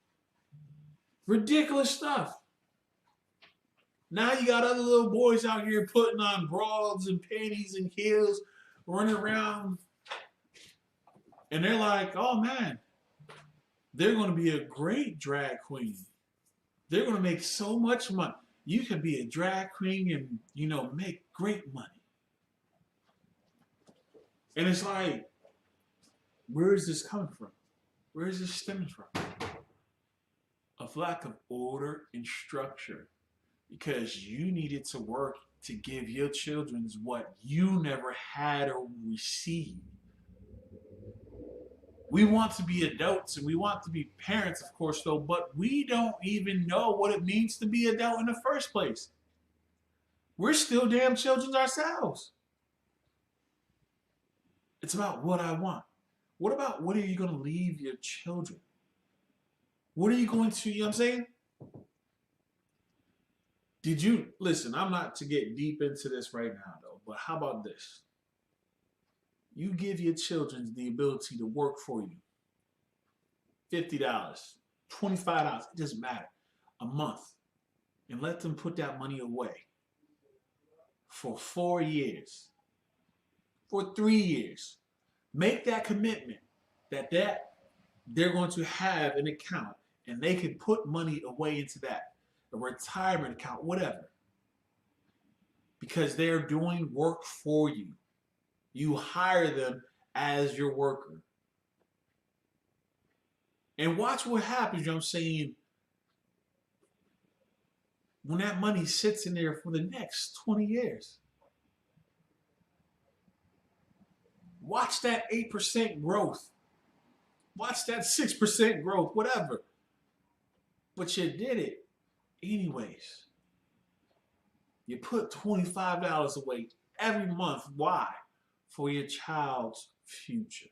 ridiculous stuff. Now you got other little boys out here putting on bras and panties and heels, running around, and they're like, "Oh man, they're going to be a great drag queen. They're going to make so much money. You can be a drag queen and, make great money." And it's like, where is this coming from? Where is this stemming from? Of lack of order and structure. Because you needed to work to give your children what you never had or received. We want to be adults and we want to be parents, of course, though, but we don't even know what it means to be adult in the first place. We're still damn children ourselves. It's about what I want. What about what are you going to leave your children? What are you going to, I'm saying? Did you, listen, I'm not to get deep into this right now, though, but how about this? You give your children the ability to work for you. $50, $25, it doesn't matter, a month. And let them put that money away for 4 years, for 3 years. Make that commitment that they're going to have an account and they can put money away into that. A retirement account, whatever. Because they're doing work for you. You hire them as your worker. And watch what happens, I'm saying, when that money sits in there for the next 20 years. Watch that 8% growth. Watch that 6% growth, whatever. But you did it anyways. You put $25 away every month. Why? For your child's future.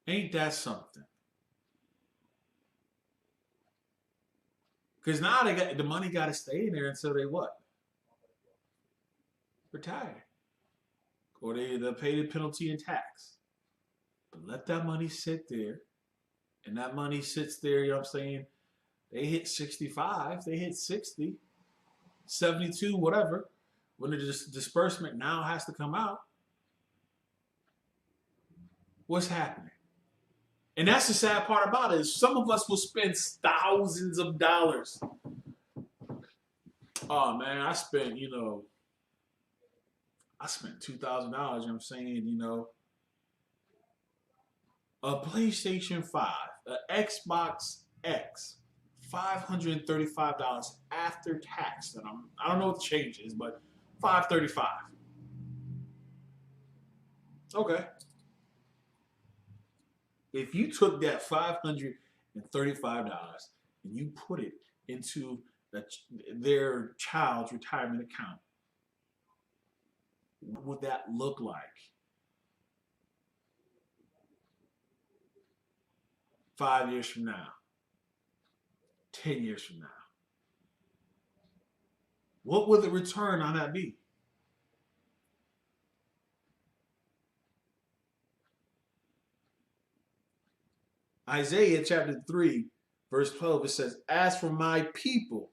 Ain't that something? Because now the money got to stay in there until they what? Retire. Or they'll pay the penalty and tax. But let that money sit there. And that money sits there, you know what I'm saying? They hit 65, they hit 60, 72, whatever. When the disbursement now has to come out, what's happening? And that's the sad part about it is some of us will spend thousands of dollars. Oh man, I spent $2,000, you know what I'm saying, a PlayStation 5, an Xbox X, $535 after tax. And I don't know what the change is, but 535. Okay. If you took that $535 and you put it into their child's retirement account, what would that look like 5 years from now, 10 years from now? What would the return on that be? Isaiah chapter 3, verse 12, it says, "As for my people,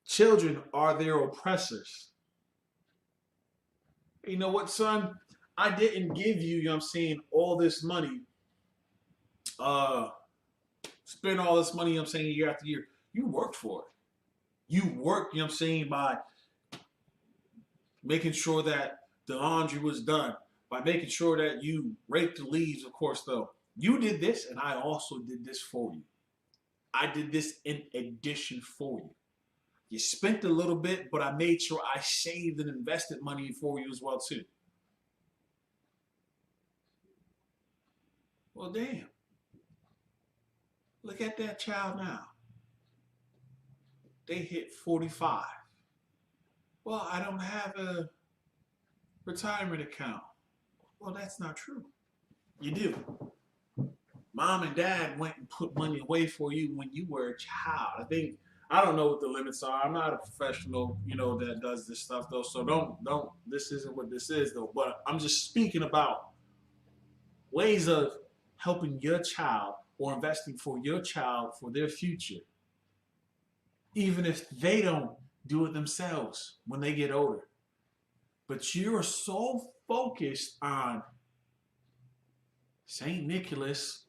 children are their oppressors." You know what, son? I didn't give you, you know what I'm saying, all this money, uh, spend all this money, you know what I'm saying, year after year. You worked for it. You worked, you know what I'm saying, by making sure that the laundry was done, by making sure that you raked the leaves, of course, though. You did this, and I also did this for you. I did this in addition for you. You spent a little bit, but I made sure I saved and invested money for you as well, too. Well, damn. Look at that child now. They hit 45. Well, I don't have a retirement account. Well, that's not true. You do. Mom and dad went and put money away for you when you were a child. I don't know what the limits are. I'm not a professional, that does this stuff though. So don't. This isn't what this is though. But I'm just speaking about ways of helping your child or investing for your child for their future, even if they don't do it themselves when they get older. But you're so focused on St. Nicholas.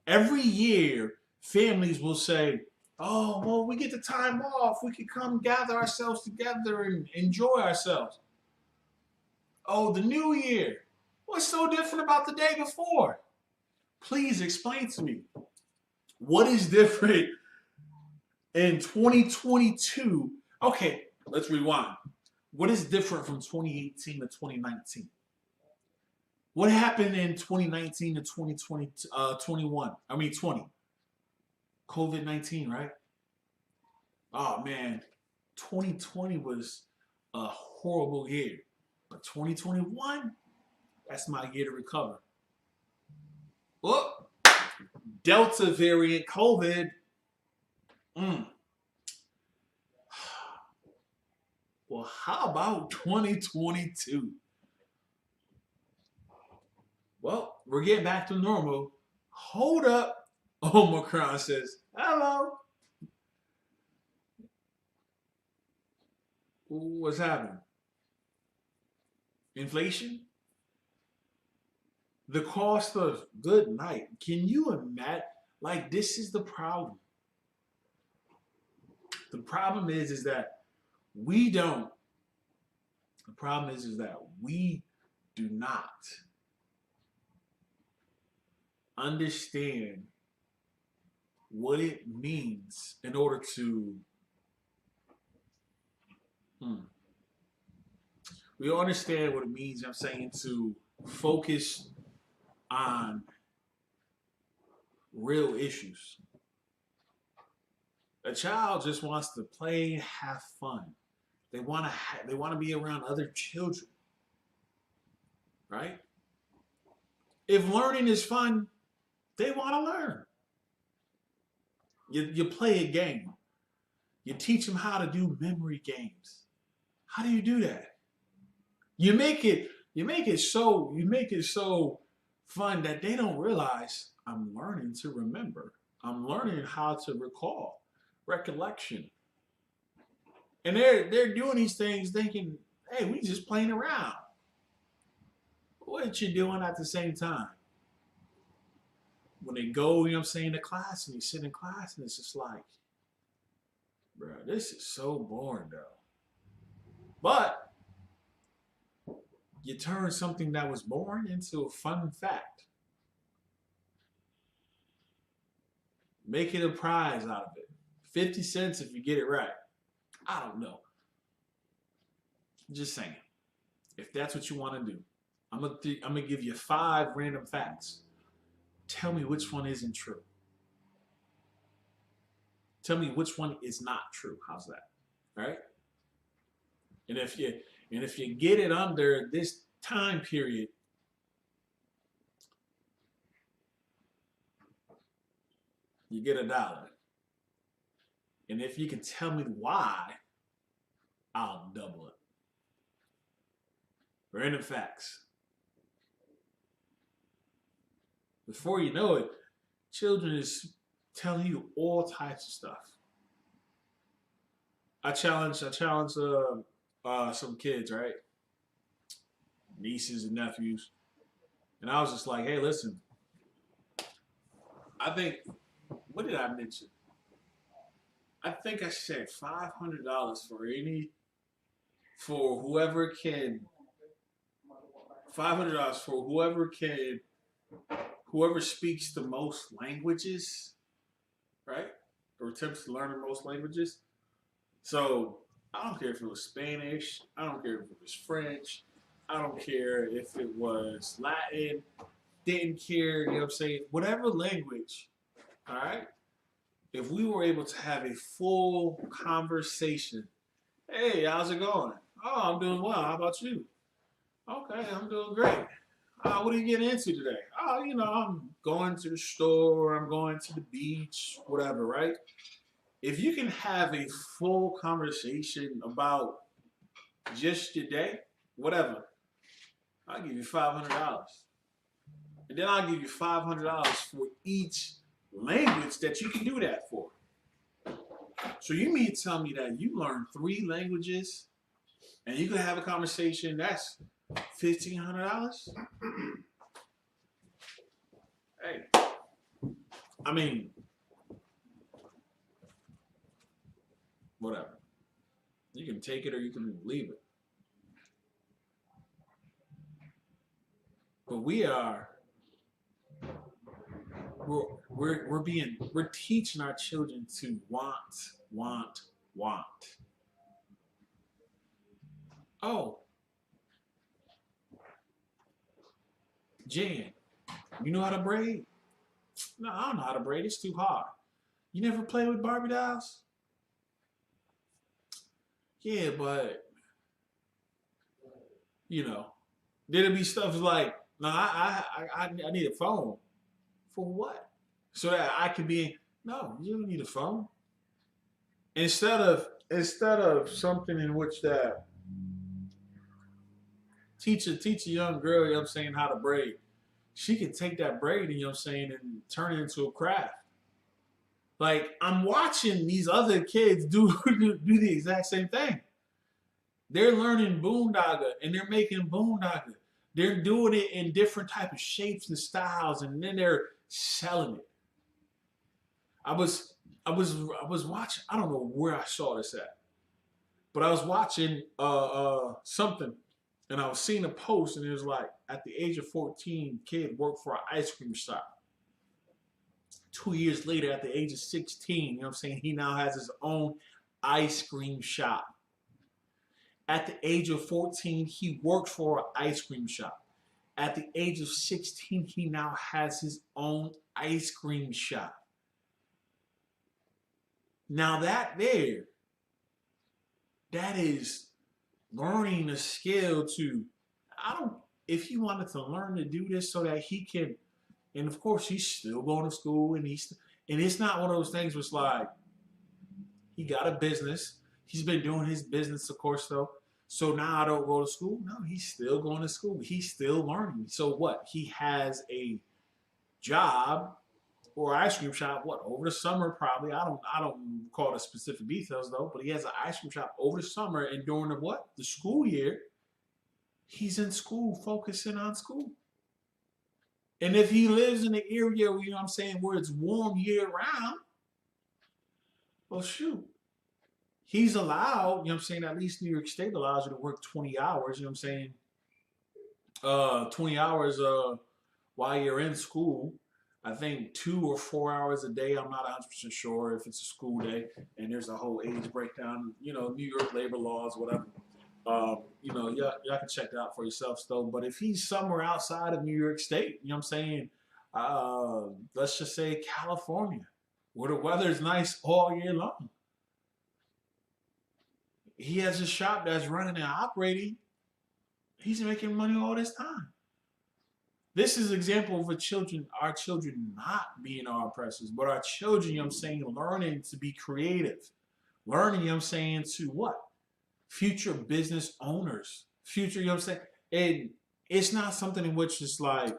Every year, families will say, "Oh, well, we get the time off. We can come gather ourselves together and enjoy ourselves." Oh, the new year. What's so different about the day before? Please explain to me. What is different in 2022? Okay, let's rewind. What is different from 2018 to 2019? What happened in 2019 to 2020, 20? COVID-19, right? Oh man, 2020 was a horrible year. But 2021, that's my year to recover. Oh, Delta variant COVID. Well, how about 2022? Well, we're getting back to normal. Hold up. Omicron says, "Hello." What's happening? Inflation? The cost of good night. Can you imagine? Like, this is the problem. The problem is that we don't. The problem is that we do not understand what it means in order to we understand what it means, I'm saying, to focus on real issues. A child just wants to play, have fun. They want to be around other children, right? If learning is fun, they want to learn. You play a game. You teach them how to do memory games. How do you do that? You make it so fun that they don't realize I'm learning to remember. I'm learning how to recall, recollection. And they're doing these things thinking, "Hey, we just playing around." What you doing at the same time? When they go, to class, and you sit in class, and it's just like, bro, this is so boring though. But you turn something that was boring into a fun fact. Make it a prize out of it. 50 cents if you get it right. I don't know. Just saying. If that's what you want to do, I'm gonna give you 5 random facts. Tell me which one isn't true. Tell me which one is not true. How's that? All right? And if you get it under this time period, you get $1. And if you can tell me why, I'll double it. Random facts. Before you know it, children is telling you all types of stuff. I challenge some kids, right? Nieces and nephews. And I was just like, hey, listen, I think, what did I mention? I think I said $500 for whoever can, $500 for whoever speaks the most languages, right? Or attempts to learn the most languages. So I don't care if it was Spanish. I don't care if it was French. I don't care if it was Latin. Didn't care, you know what I'm saying? Whatever language, all right? If we were able to have a full conversation, hey, how's it going? Oh, I'm doing well. How about you? Okay, I'm doing great. What are you getting into today? Oh, I'm going to the store. I'm going to the beach, whatever, right? If you can have a full conversation about just your day, whatever, I'll give you $500. And then I'll give you $500 for each language that you can do that for. So you mean to tell me that you learn 3 languages and you can have a conversation that's $1,500? Hey, I mean, whatever. You can take it or you can leave it. But we're teaching our children to want. Oh, Jan, you know how to braid? No, I don't know how to braid. It's too hard. You never play with Barbie dolls? Yeah, but there'll be stuff like, no, I need a phone. For what? So that I can be. No, you don't need a phone. Instead of something in which that teach a young girl, how to braid. She can take that braid, and turn it into a craft. Like, I'm watching these other kids do the exact same thing. They're learning boondoggle and they're making boondoggle. They're doing it in different type of shapes and styles, and then they're selling it. I was watching. I don't know where I saw this at, but I was watching something, and I was seeing a post, and it was like, at the age of 14, kid worked for an ice cream shop. 2 years later, at the age of 16, he now has his own ice cream shop. At the age of 14, he worked for an ice cream shop. At the age of 16, he now has his own ice cream shop. Now that is learning a skill to, if he wanted to learn to do this so that he can, and of course he's still going to school, and it's not one of those things where it's like, he got a business. He's been doing his business, of course, though. So now I don't go to school. No, he's still going to school. He's still learning. So what? He has a job or ice cream shop. What, over the summer probably? I don't recall the specific details though. But he has an ice cream shop over the summer, and during the school year, he's in school, focusing on school. And if he lives in an area, where it's warm year round, well, shoot. He's allowed, at least New York State allows you to work 20 hours, 20 hours while you're in school. I think 2 or 4 hours a day. I'm not 100% sure if it's a school day, and there's a whole age breakdown. New York labor laws, whatever. Y'all can check that out for yourself, though. But if he's somewhere outside of New York State, you know what I'm saying? Let's just say California, where the weather is nice all year long. He has a shop that's running and operating. He's making money all this time. This is an example of our children not being our oppressors, but our children, you know what I'm saying, learning to be creative. Learning, you know what I'm saying, to what? Future business owners. Future, you know what I'm saying? And it's not something in which it's like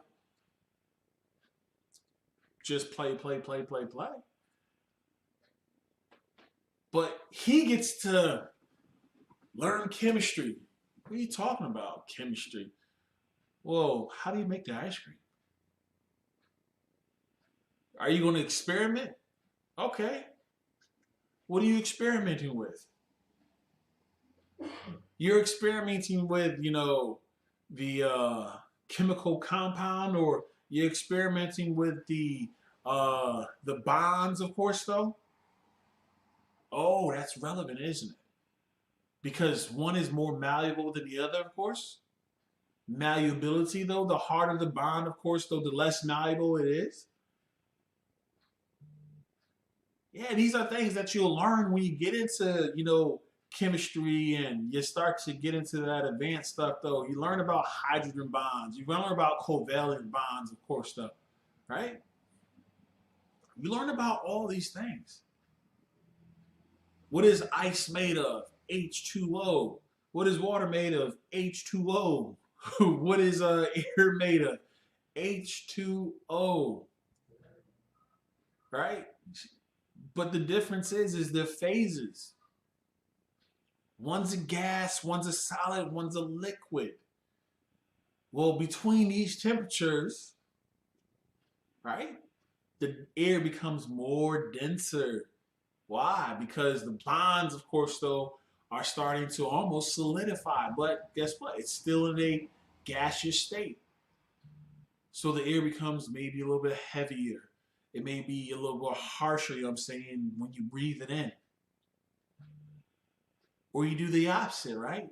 just play, play, play, play, play. But he gets to learn chemistry. What are you talking about? Chemistry. Well, how do you make the ice cream? Are you going to experiment? Okay. What are you experimenting with? You're experimenting with, the chemical compound, or you're experimenting with the bonds, of course, though. Oh, that's relevant, isn't it? Because one is more malleable than the other, of course. Malleability, though, the harder the bond, of course, though, the less malleable it is. Yeah, these are things that you'll learn when you get into, chemistry, and you start to get into that advanced stuff, though. You learn about hydrogen bonds. You learn about covalent bonds, of course, though, right? You learn about all these things. What is ice made of? H2O. What is water made of? H2O. What is air made of? H2O. Right? But the difference is the phases. One's a gas, one's a solid, one's a liquid. Well, between these temperatures, right, the air becomes more denser. Why? Because the bonds, of course, though, are starting to almost solidify. But guess what? It's still in a gaseous state. So the air becomes maybe a little bit heavier. It may be a little more harsher, you know what I'm saying, when you breathe it in. Or you do the opposite, right?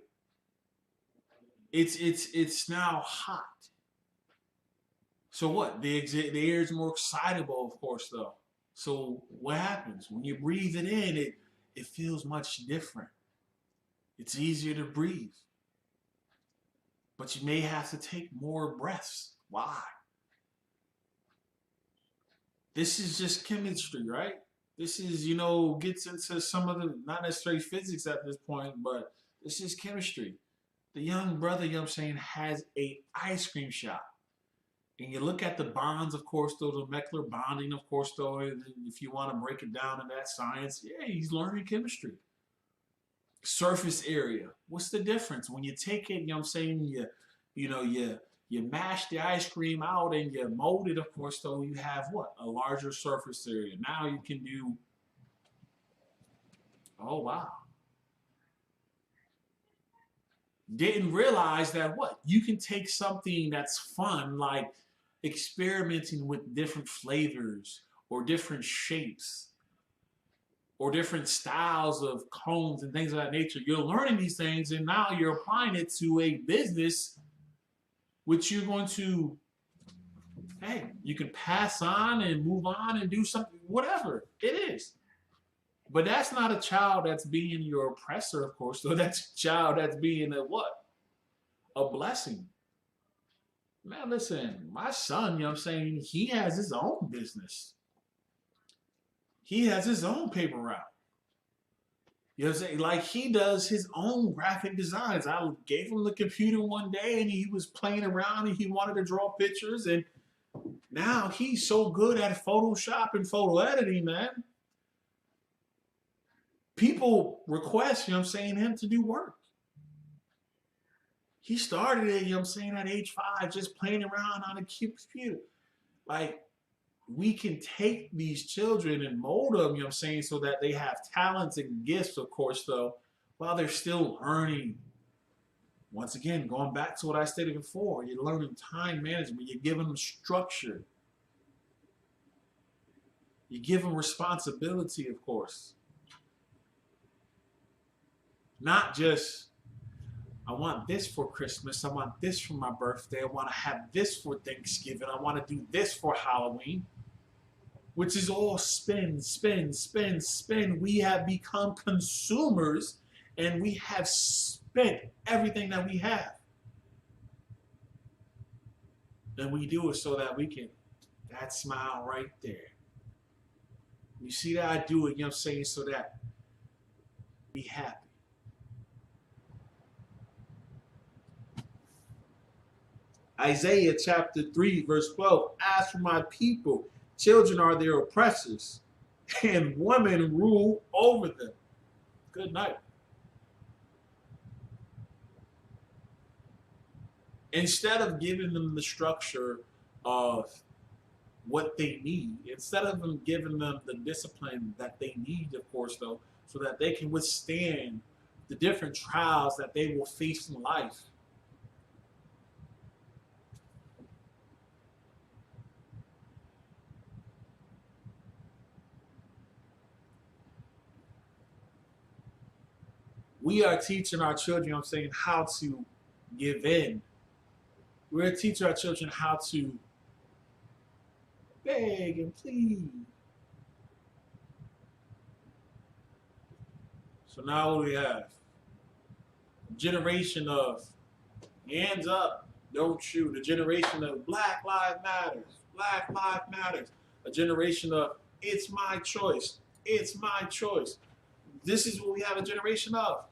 It's now hot. So what? The air is more excitable, of course, though. So what happens? When you breathe it in, it feels much different. It's easier to breathe. But you may have to take more breaths. Why? This is just chemistry, right? This is, gets into some of the, not necessarily physics at this point, but this is chemistry. The young brother, you know what I'm saying, has a ice cream shop. And you look at the bonds, of course, though, the molecular bonding, of course, though, if you want to break it down in that science, yeah, he's learning chemistry. Surface area. What's the difference? When you take it, you know what I'm saying, you mash the ice cream out and you mold it, of course, though, you have what? A larger surface area. Now you can do, oh, wow. Didn't realize that what? You can take something that's fun, like experimenting with different flavors or different shapes or different styles of cones and things of that nature. You're learning these things, and now you're applying it to a business which you're going to, hey, you can pass on and move on and do something, whatever it is. But that's not a child that's being your oppressor, of course, though. That's a child that's being a what? A blessing. Man, listen, my son, you know what I'm saying, he has his own business. He has his own paper route. You know what I'm saying? Like, he does his own graphic designs. I gave him the computer one day and he was playing around and he wanted to draw pictures, and now he's so good at Photoshop and photo editing, man. People request, you know what I'm saying, him to do work. He started it, you know what I'm saying, at age 5, just playing around on a computer. Like, we can take these children and mold them, you know what I'm saying, so that they have talents and gifts, of course, though, while they're still learning. Once again, going back to what I stated before, you're learning time management, you're giving them structure. You give them responsibility, of course. Not just, I want this for Christmas, I want this for my birthday, I want to have this for Thanksgiving, I want to do this for Halloween, which is all spin, spin, spin, spin. We have become consumers and we have spent everything that we have. And we do it so that we can, that smile right there. You see that I do it, you know what I'm saying, so that be happy. Isaiah chapter 3, verse 12. As for my people, children are their oppressors, and women rule over them. Good night. Instead of giving them the structure of what they need, instead of them giving them the discipline that they need, of course, though, so that they can withstand the different trials that they will face in life. We are teaching our children, I'm saying, how to give in. We're teaching our children how to beg and plead. So now what do we have? A generation of hands up, don't shoot. A generation of Black Lives Matters, Black Lives Matters. A generation of it's my choice, it's my choice. This is what we have a generation of.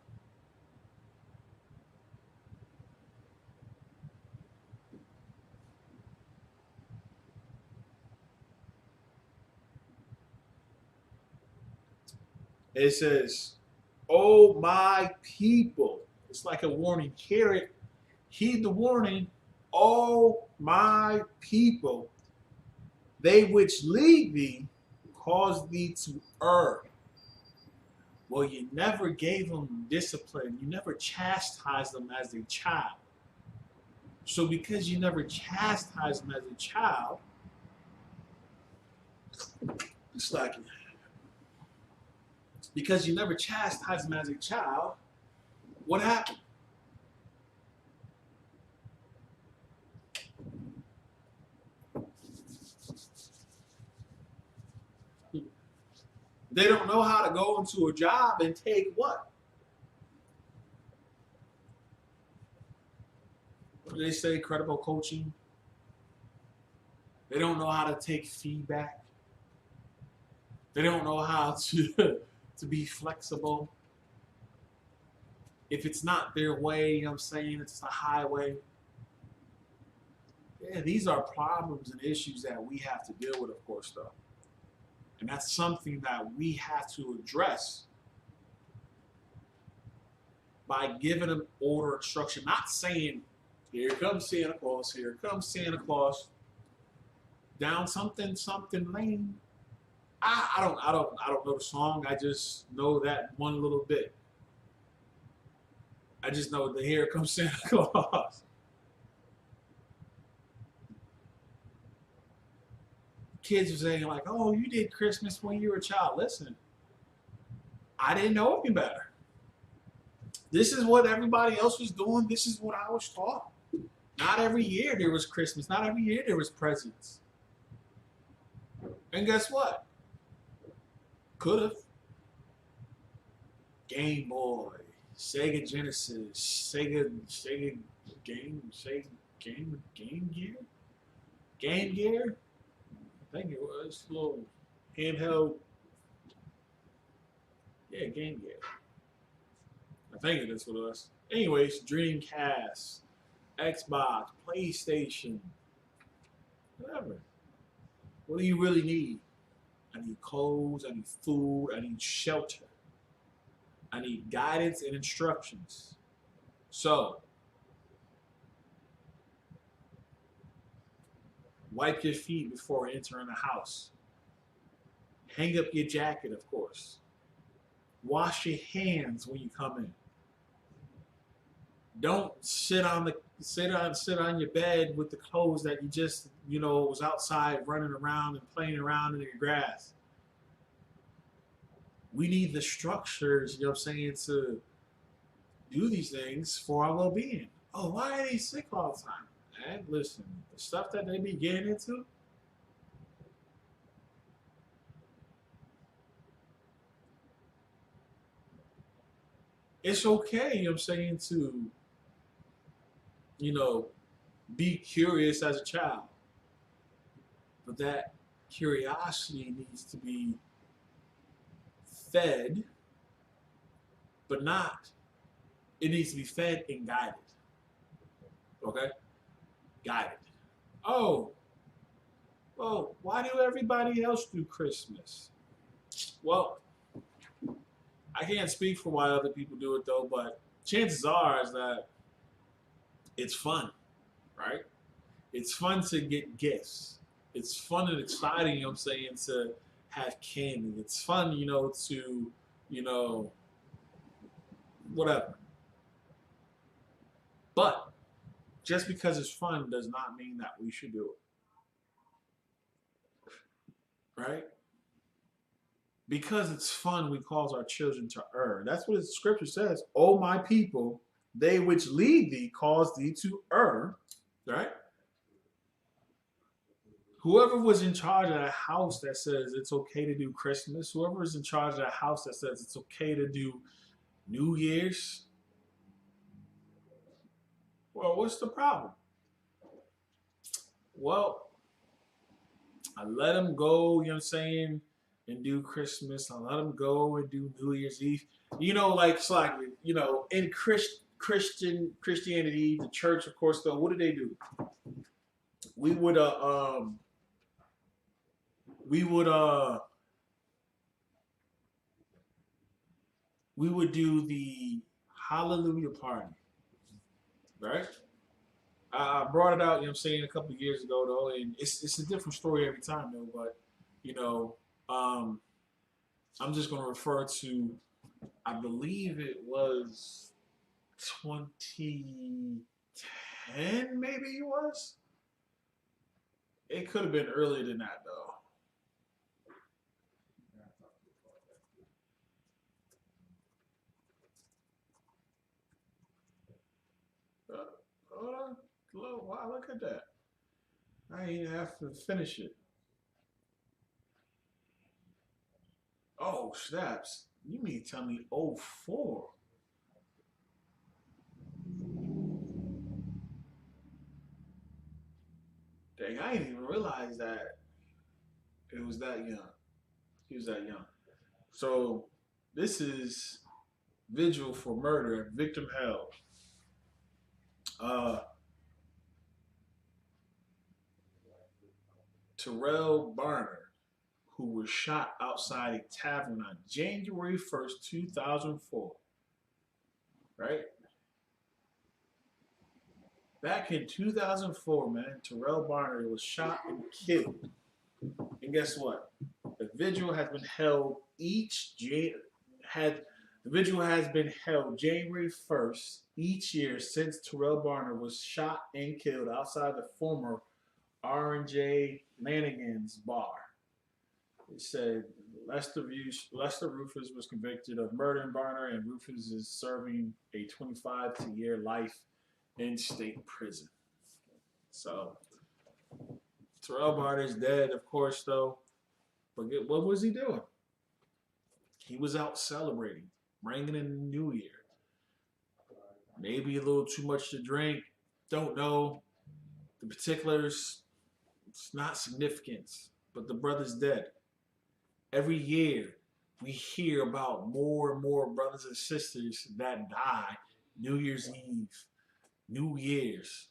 It says, oh my people. It's like a warning. Hear it. Heed the warning. Oh my people. They which lead thee cause thee to err. Well, you never gave them discipline. You never chastised them as a child. So because you never chastised them as a child, it's like, because you never chastised them as a child, what happened? They don't know how to go into a job and take what? What do they say? Credible coaching. They don't know how to take feedback. They don't know how to to be flexible. If it's not their way, you know what I'm saying, it's the highway. Yeah, these are problems and issues that we have to deal with, of course, though. And that's something that we have to address by giving them order, instruction, not saying, here comes Santa Claus, here comes Santa Claus, down something lane. I don't know the song. I just know that one little bit. I just know that here comes Santa Claus. Kids are saying like, oh, you did Christmas when you were a child. Listen, I didn't know any better. This is what everybody else was doing. This is what I was taught. Not every year there was Christmas. Not every year there was presents. And guess what? Could have. Game Boy, Sega Genesis, Sega Game Gear? Game Gear? I think it was a little handheld. Yeah, Game Gear. I think it is what it was. Anyways, Dreamcast, Xbox, PlayStation, whatever. What do you really need? I need clothes, I need food, I need shelter. I need guidance and instructions. So, wipe your feet before entering the house. Hang up your jacket, of course. Wash your hands when you come in. Don't sit on your bed with the clothes that you just, was outside running around and playing around in your grass. we need the structures, you know what I'm saying, to do these things for our well being. Oh, why are they sick all the time? And listen, the stuff that they be getting into, it's okay, you know what I'm saying, to, you know, be curious as a child. But that curiosity needs to be fed, but not, it needs to be fed and guided. Okay? Guided. Oh, well, why do everybody else do Christmas? Well, I can't speak for why other people do it though, but chances are is that it's fun, right? It's fun to get gifts. It's fun and exciting, you know what I'm saying, to have candy. It's fun, to, you know, whatever. But just because it's fun does not mean that we should do it, right? Because it's fun, we cause our children to err. That's what the scripture says. Oh, my people, they which lead thee cause thee to err, right? Whoever was in charge of a house that says it's okay to do Christmas, whoever is in charge of a house that says it's okay to do New Year's, well, what's the problem? Well, I let them go, you know what I'm saying, and do Christmas. I let them go and do New Year's Eve. Like it's like, in Christianity, the church, of course, though, what did they do? We would we would we would do the Hallelujah party, right? I brought it out, you know what I'm saying, a couple of years ago though, and it's a different story every time though, but you know, um, I'm just gonna refer to, I believe it was 2010, maybe it was. It could have been earlier than that though. Hold on, wow, look at that. I didn't even have to finish it. Oh, snaps. You mean tell me '04? Dang, I didn't even realize that it was that young. He was that young. So this is Vigil for Murder, Victim Held. Uh, Terrell Barner, who was shot outside a tavern on January 1st, 2004. Right? Back in 2004, man, Terrell Barner was shot and killed. And guess what? The vigil has been held had the vigil has been held January 1st each year since Terrell Barner was shot and killed outside the former R&J Lanigan's bar. It said Lester Rufus was convicted of murdering Barner, and Rufus is serving a 25-year life in state prison. So Terrell Barner is dead, of course, though. But what was he doing? He was out celebrating, bringing in the new year. Maybe a little too much to drink. Don't know. The particulars, it's not significant. But the brother's dead. Every year, we hear about more and more brothers and sisters that die New Year's Eve, New Year's,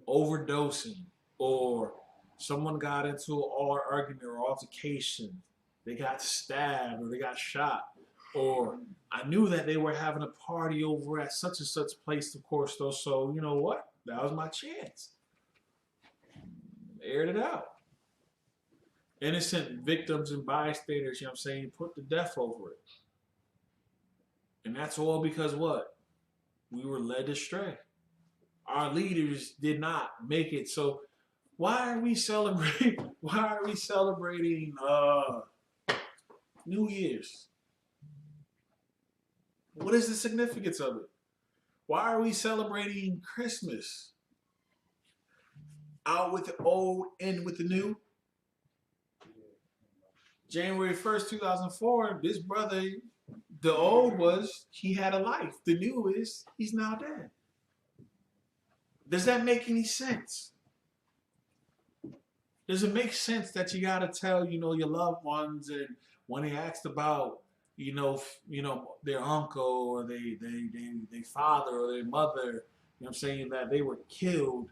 overdosing, or someone got into an argument or altercation, they got stabbed or they got shot, or I knew that they were having a party over at such and such place, of course, though. So you know what? That was my chance. Aired it out. Innocent victims and bystanders, you know what I'm saying, put to death over it. And that's all because what? We were led astray. Our leaders did not make it. So why are we celebrating? Why are we celebrating New Year's? What is the significance of it? Why are we celebrating Christmas? Out with the old, in with the new. January 1st, 2004, this brother, the old was, he had a life. The new is, he's now dead. Does that make any sense? Does it make sense that you gotta tell, your loved ones, and when they asked about, their uncle or their father or their mother, I'm saying, that they were killed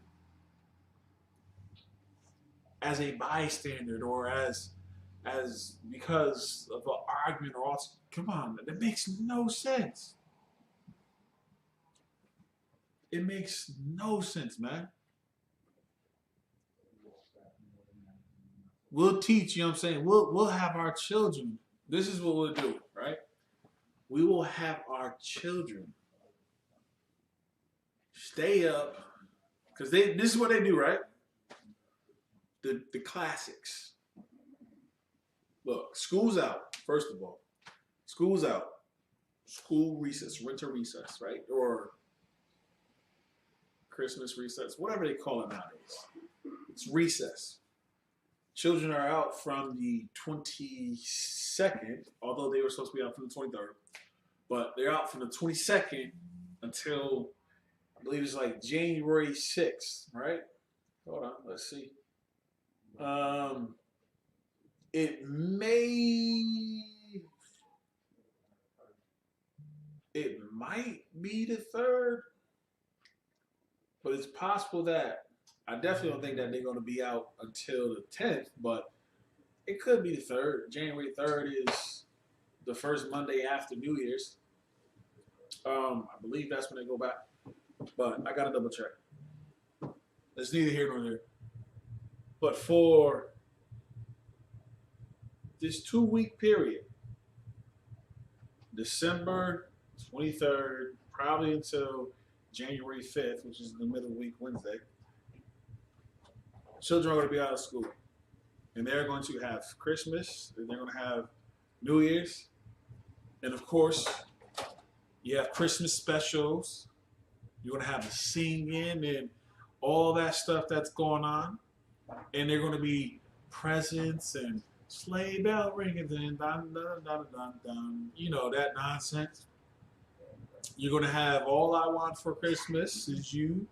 as a bystander or as because of an argument or also, come on, that makes no sense. It makes no sense, man. We'll teach, we'll have our children. This is what we'll do, right? We will have our children stay up because this is what they do, right? The classics. Look, school's out, first of all. School's out. School recess, winter recess, right? Or Christmas recess, whatever they call it nowadays. It's recess. Children are out from the 22nd, although they were supposed to be out from the 23rd. But they're out from the 22nd until, I believe it's like January 6th, right? Hold on, let's see. It might be the 3rd, but it's possible that, I definitely don't think that they're going to be out until the 10th, but it could be the 3rd. January 3rd is the first Monday after New Year's. I believe that's when they go back, but I got to double check. It's neither here nor there. But for this 2-week period, December 23rd, probably until January 5th, which is the middle week Wednesday, children are going to be out of school. And they're going to have Christmas, and they're going to have New Year's, and of course, you have Christmas specials. You're going to have the singing and all that stuff that's going on. And they're going to be presents and sleigh bell ringing and dun, dun, dun, dun, dun, that nonsense. You're going to have All I Want for Christmas Is You,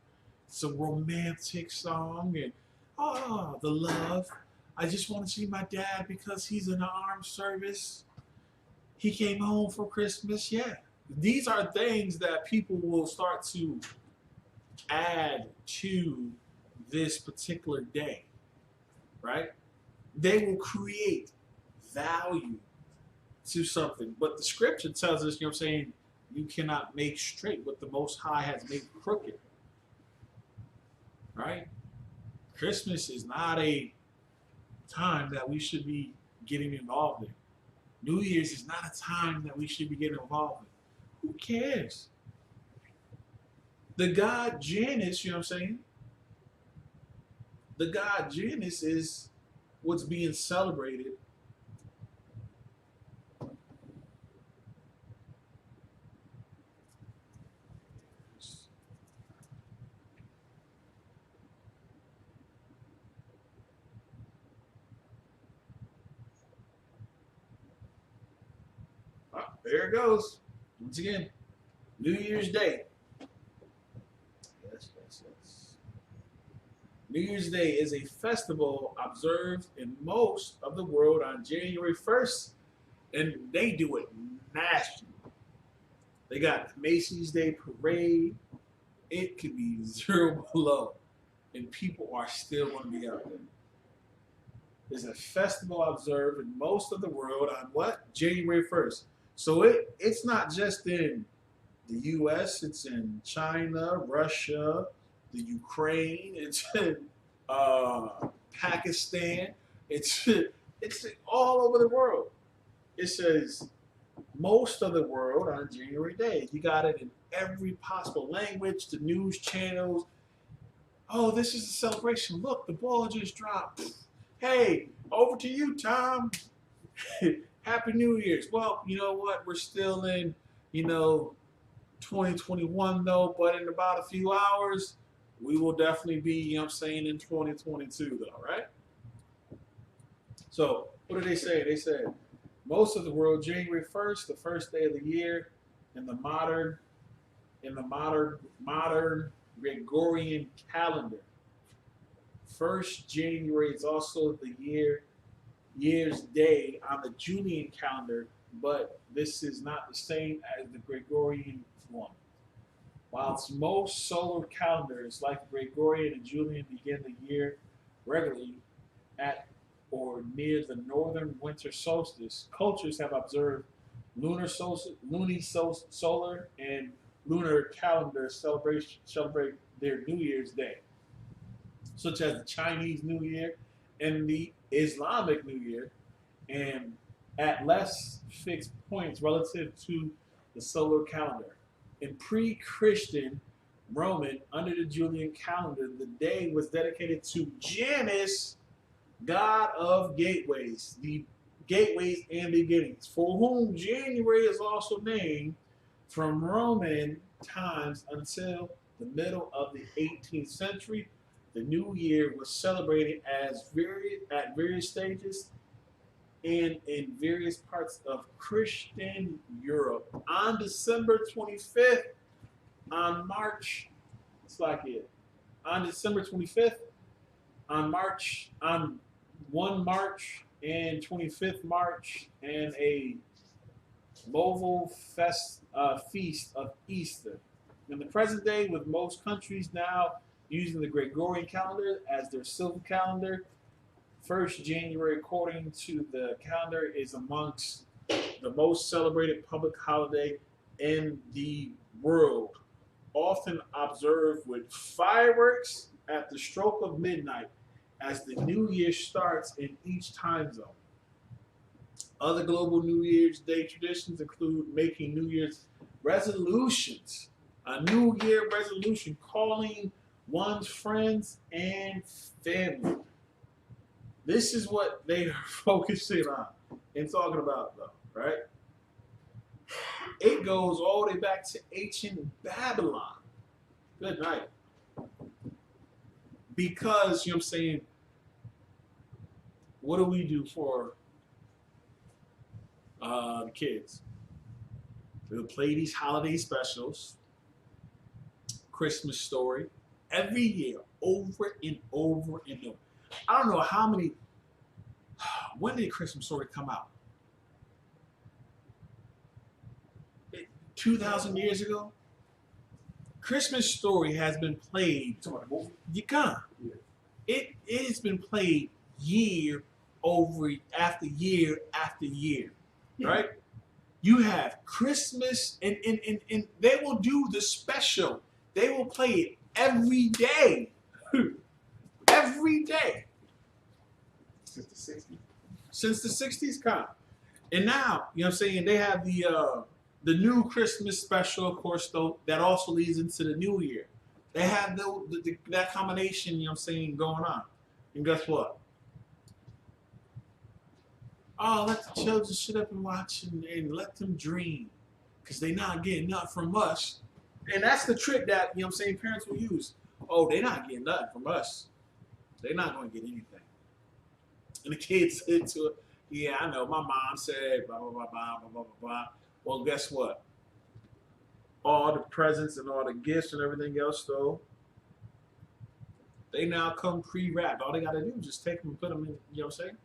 some romantic song, and the love. I just want to see my dad because he's in the armed service. He came home for Christmas. Yeah. These are things that people will start to add to this particular day, right? They will create value to something. But the scripture tells us, you cannot make straight what the Most High has made crooked, right? Christmas is not a time that we should be getting involved in. New Year's is not a time that we should be getting involved in. Who cares? The god Janus, the god Janus is what's being celebrated. There it goes. Once again, New Year's Day. Yes. New Year's Day is a festival observed in most of the world on January 1st, and they do it national. They got Macy's Day Parade. It could be 0 below, and people are still going to be out there. There's a festival observed in most of the world on what? January 1st. So it's not just in the U.S., it's in China, Russia, the Ukraine, it's in Pakistan, it's all over the world. It says most of the world on January Day. You got it in every possible language, the news channels. Oh, this is a celebration. Look, the ball just dropped. Hey, over to you, Tom. Happy New Year's. Well, you know what? We're still in you know, 2021 though, but in about a few hours, we will definitely be, you know what I'm saying, in 2022 though, right? So what did they say? They said most of the world, January 1st, the first day of the year in the modern Gregorian calendar. First January is also the year's day on the Julian calendar, but this is not the same as the Gregorian one. Whilst most solar calendars, like the Gregorian and Julian, begin the year regularly at or near the northern winter solstice, cultures have observed lunar solstice, solar, and lunar calendar celebrate their New Year's Day, such as the Chinese New Year and the Islamic New Year, and at less fixed points relative to the solar calendar. In pre-Christian Roman, under the Julian calendar, the day was dedicated to Janus, god of gateways, the gateways and beginnings, for whom January is also named from Roman times until the middle of the 18th century. The new year was celebrated at various stages and in various parts of Christian Europe. On December 25th, on March, it's like it. On December 25th, on 1 March and 25th March, and a feast of Easter. In the present day, with most countries now using the Gregorian calendar as their civil calendar, 1st January, according to the calendar, is amongst the most celebrated public holiday in the world, often observed with fireworks at the stroke of midnight as the new year starts in each time zone. Other global New Year's Day traditions include making New Year's resolutions, a New Year resolution, calling one's friends and family. This is what they are focusing on and talking about, though, right? It goes all the way back to ancient Babylon. Good night. Because, you know what I'm saying, what do we do for the kids? We'll play these holiday specials, Christmas Story, every year, over and over and over. I don't know how many. When did Christmas Story come out? 2,000 years ago? Christmas Story has been played. You can't. It has been played year over after year after year, right? You have Christmas, and they will do the special. They will play it every day. Every day. Since the 60s. Since the 60s, come. And now, you know what I'm saying, they have the new Christmas special, of course, though, that also leads into the new year. They have that combination, you know what I'm saying, going on. And guess what? Oh, let the children sit up and watch and let them dream. Because they're not getting nothing from us. And that's the trick that, you know what I'm saying, parents will use. Oh, they're not getting nothing from us. They're not going to get anything. And the kids said to it, yeah, I know, my mom said, blah, blah, blah, blah, blah, blah, blah. Well, guess what? All the presents and all the gifts and everything else, though, they now come pre-wrapped. All they got to do is just take them and put them in, you know what I'm saying?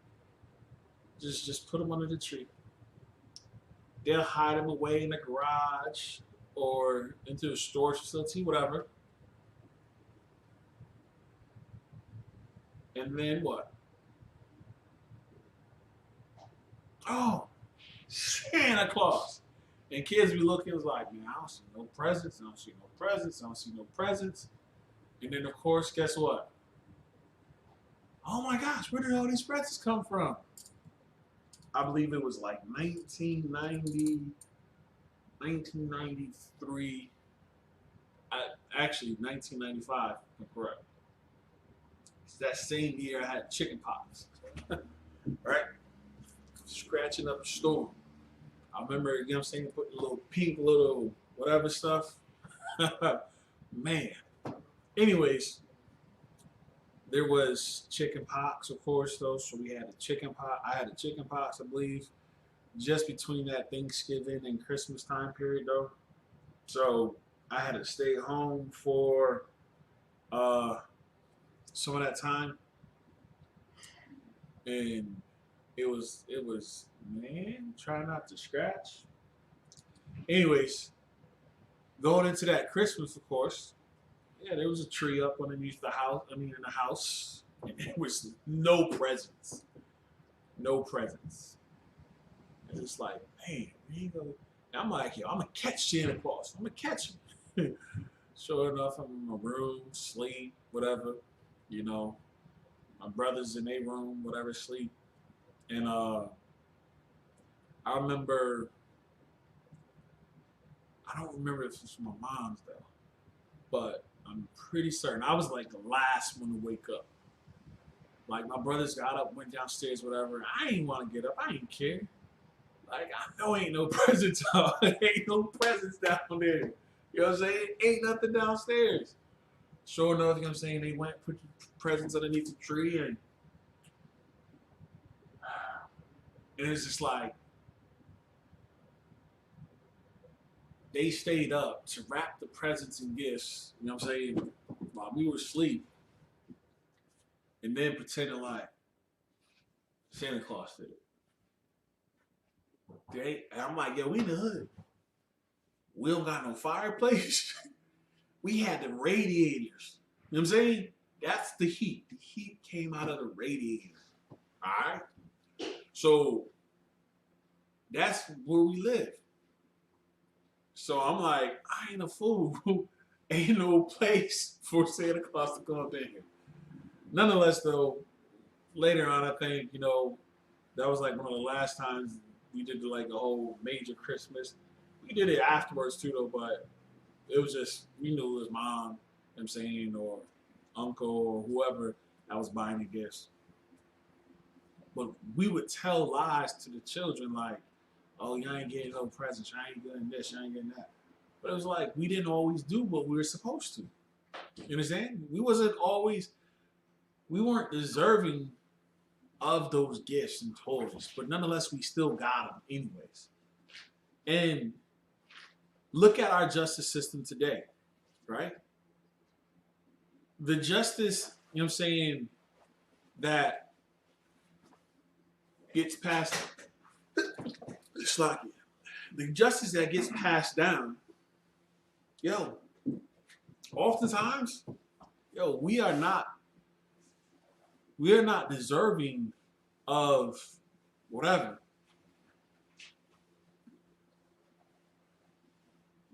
Just put them under the tree. They'll hide them away in the garage or into a storage facility, whatever. And then what? Oh, Santa Claus. And kids be looking, it's like, man, I don't see no presents. I don't see no presents. I don't see no presents. And then, of course, guess what? Oh my gosh, where did all these presents come from? I believe it was like 1990, 1993. Actually, 1995, I'm correct. It's that same year I had chicken pox. Right? Scratching up a storm. I remember, you know what I'm saying, put the little pink little whatever stuff. Man. Anyways, there was chicken pox, of course, though. So we had a chicken pox. I had a chicken pox, I believe, just between that Thanksgiving and Christmas time period, though. So I had to stay home for uh, some of that time, and it was man, try not to scratch. Anyways, going into that Christmas, of course, yeah, there was a tree up underneath the house. I mean, in the house, and there was no presents, no presents. And it's like, man, where you go? And I'm like, yo, I'm gonna catch Santa Claus. I'm gonna catch him. Sure enough, I'm in my room, sleep, whatever. You know, my brother's in their room, whatever, sleep. And I remember, I don't remember if it's my mom's though, but I'm pretty certain I was like the last one to wake up. Like my brothers got up, went downstairs, whatever. I ain't want to get up. I ain't care. Like I know ain't no presents out. Ain't no presents down there. You know what I'm saying? Ain't nothing downstairs. Sure enough, you know what I'm saying? They went put presents underneath the tree and it's just like they stayed up to wrap the presents and gifts, you know what I'm saying, while we were asleep. And then pretending like Santa Claus did it. And I'm like, yo, we in the hood. We don't got no fireplace. We had the radiators. You know what I'm saying? That's the heat. The heat came out of the radiator. Alright? So that's where we live. So I'm like, I ain't a fool. Ain't no place for Santa Claus to come up in here. Nonetheless, though, later on, I think, you know, that was like one of the last times we did like a whole major Christmas. We did it afterwards too, though, but it was just, we knew it was mom, you know what I'm saying, or uncle or whoever that was buying the gifts. But we would tell lies to the children like, oh, y'all ain't getting no presents, y'all ain't getting this, y'all ain't getting that. But it was like, we didn't always do what we were supposed to. You understand? We weren't deserving of those gifts and toys, but nonetheless, we still got them anyways. And look at our justice system today, right? The justice, you know what I'm saying, that gets passed, the justice that gets passed down, yo, oftentimes, yo, we are not deserving of whatever.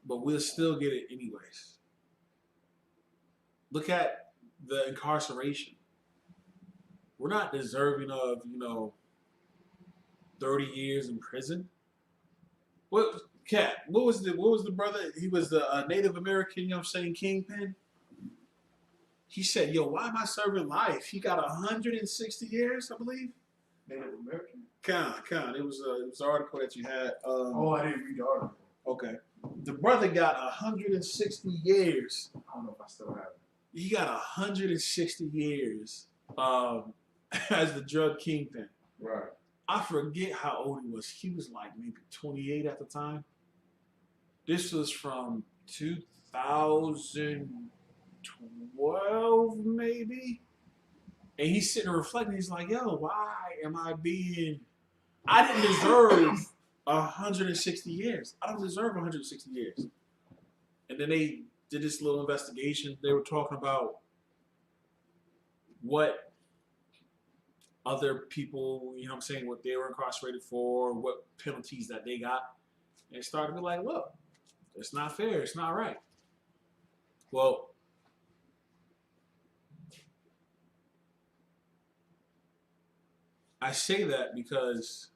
But we'll still get it anyways. Look at the incarceration. We're not deserving of, 30 years in prison. What was the brother? He was the Native American, you know what I'm saying, kingpin. He said, yo, why am I serving life? He got 160 years, I believe. Native American? Con. It was an article that you had. I didn't read the article. Okay. The brother got 160 years. I don't know if I still have it. He got 160 years as the drug kingpin. Right. I forget how old he was. He was like maybe 28 at the time. This was from 2012, maybe. And he's sitting there reflecting. He's like, yo, why am I being... I didn't deserve 160 years. I don't deserve 160 years. And then they did this little investigation. They were talking about what other people, you know what I'm saying, what they were incarcerated for, what penalties that they got. And it started to be like, look, it's not fair. It's not right. Well, I say that because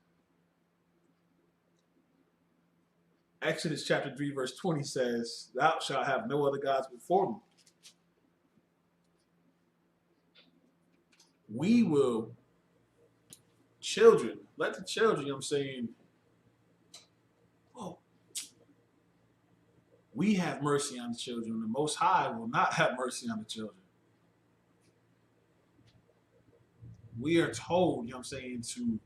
Exodus chapter 3 verse 20 says, thou shalt have no other gods before me. We will, children, let the children, you know what I'm saying, We have mercy on the children. The Most High will not have mercy on the children. We are told, you know what I'm saying,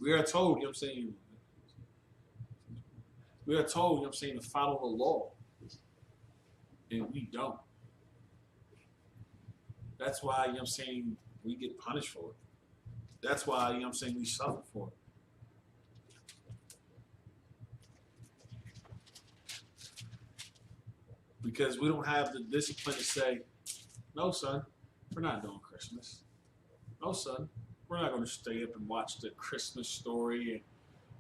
we are told, you know what I'm saying, we are told, you know what I'm saying, to follow the law. And we don't. That's why, you know what I'm saying, we get punished for it. That's why, you know what I'm saying, we suffer for it. Because we don't have the discipline to say, no, son, we're not doing Christmas. No, son, we're not going to stay up and watch the Christmas story and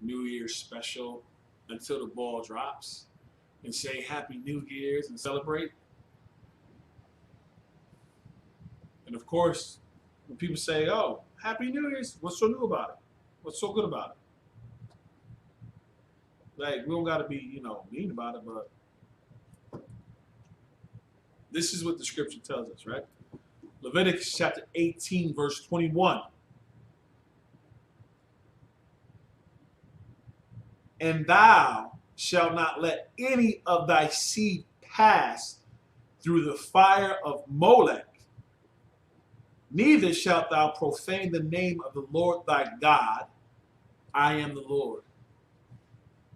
New Year's special until the ball drops and say Happy New Year's and celebrate. And of course, when people say, oh, Happy New Year's, what's so new about it? What's so good about it? Like, we don't got to be, you know, mean about it, but this is what the scripture tells us, right? Leviticus chapter 18, verse 21. And thou shalt not let any of thy seed pass through the fire of Molech, neither shalt thou profane the name of the Lord thy God. I am the Lord.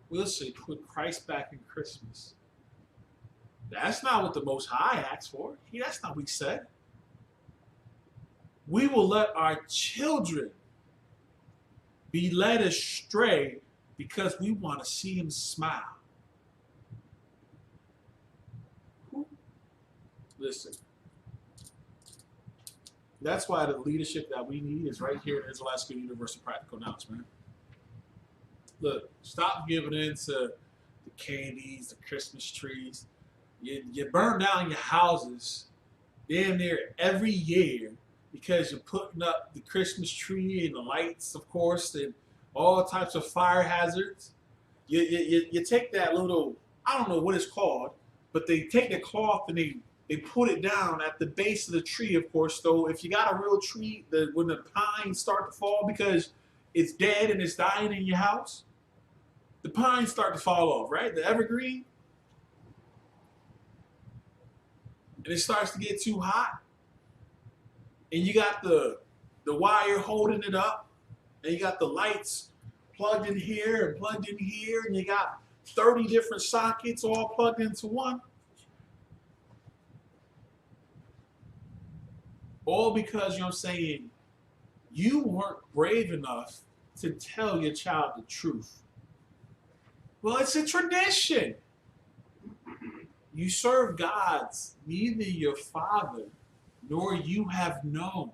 We'll say, put Christ back in Christmas. That's not what the Most High asked for. That's not what he said. We will let our children be led astray because we want to see him smile. Listen, that's why the leadership that we need is right here at Israel School University Practical Knowledge, man. Look, stop giving in to the candies, the Christmas trees. You burn down your houses damn near every year because you're putting up the Christmas tree and the lights, of course, and all types of fire hazards. You take that little, I don't know what it's called, but they take the cloth and they put it down at the base of the tree, of course. So if you got a real tree, when the pines start to fall because it's dead and it's dying in your house, the pines start to fall off, right? The evergreen. And it starts to get too hot. And you got the wire holding it up. And you got the lights plugged in here and plugged in here. And you got 30 different sockets all plugged into one. All because, you know what I'm saying, you weren't brave enough to tell your child the truth. Well, it's a tradition. You serve gods neither your father nor you have known.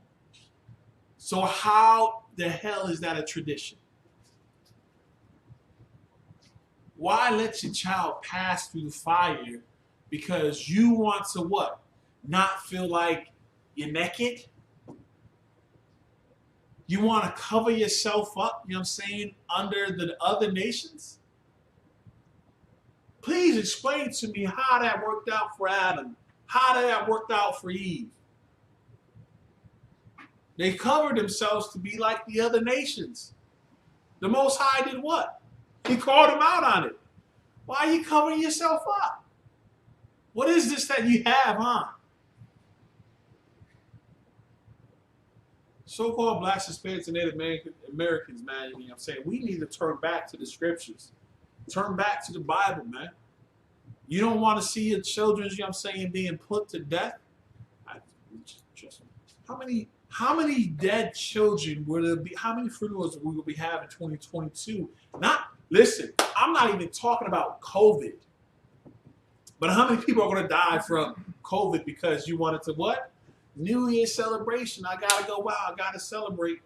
So how the hell is that a tradition? Why let your child pass through the fire because you want to what? Not feel like you're naked? You want to cover yourself up, you know what I'm saying, under the other nations? Please explain to me how that worked out for Adam. How that worked out for Eve. They covered themselves to be like the other nations. The Most High did what? He called them out on it. Why are you covering yourself up? What is this that you have on? So-called blacks, Hispanics, and Native Americans, man, you know what I'm saying? We need to turn back to the scriptures. Turn back to the Bible, man. You don't want to see your children, you know what I'm saying, being put to death? How many dead children will there be? How many funerals will we be having in 2022? Listen, I'm not even talking about COVID. But how many people are going to die from COVID because you wanted to what? New Year's celebration. I got to go out. I got to celebrate.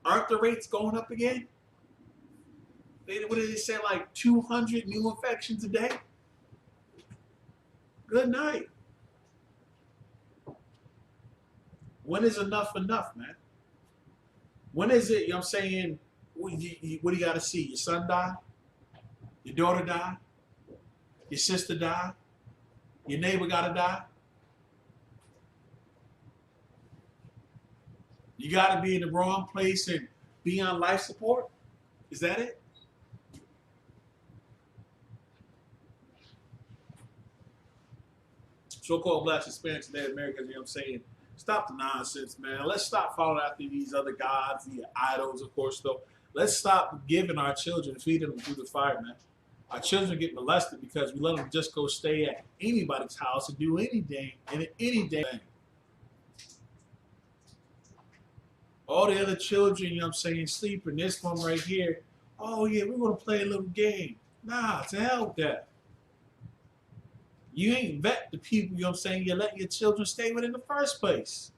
Aren't the rates going up again? What did they say, like 200 new infections a day? Good night. When is enough, man? When is it, you know what I'm saying, what do you got to see? Your son die? Your daughter die? Your sister die? Your neighbor got to die? You got to be in the wrong place and be on life support? Is that it? so-called Black Hispanics today in America, you know what I'm saying? Stop the nonsense, man. Let's stop following after these other gods, the idols, of course, though. Let's stop giving our children, feeding them through the fire, man. Our children get molested because we let them just go stay at anybody's house and do anything and any damn thing. All the other children, you know what I'm saying, sleeping. This one right here, oh yeah, we're going to play a little game. Nah, to hell with that. You ain't vet the people, you know what I'm saying, you let your children stay with in the first place.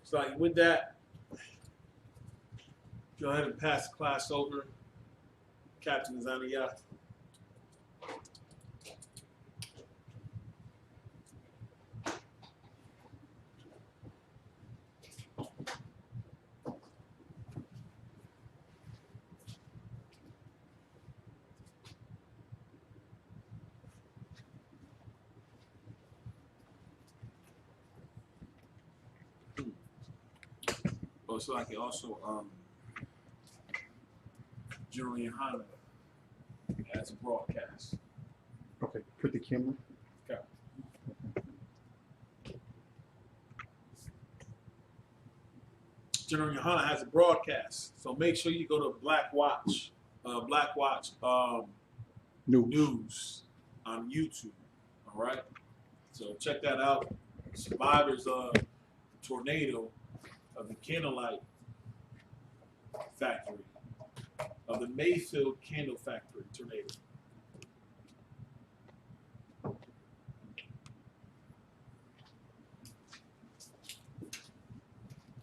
So like with that, go ahead and pass the class over. Captain Zania. Oh, so I can also General Yohana as a broadcast. Okay, put the camera. Okay. General Yohana has a broadcast, so make sure you go to Black Watch News on YouTube. All right, so check that out. Survivors of the tornado of the Candlelight Factory, of the Mayfield Candle Factory tornado.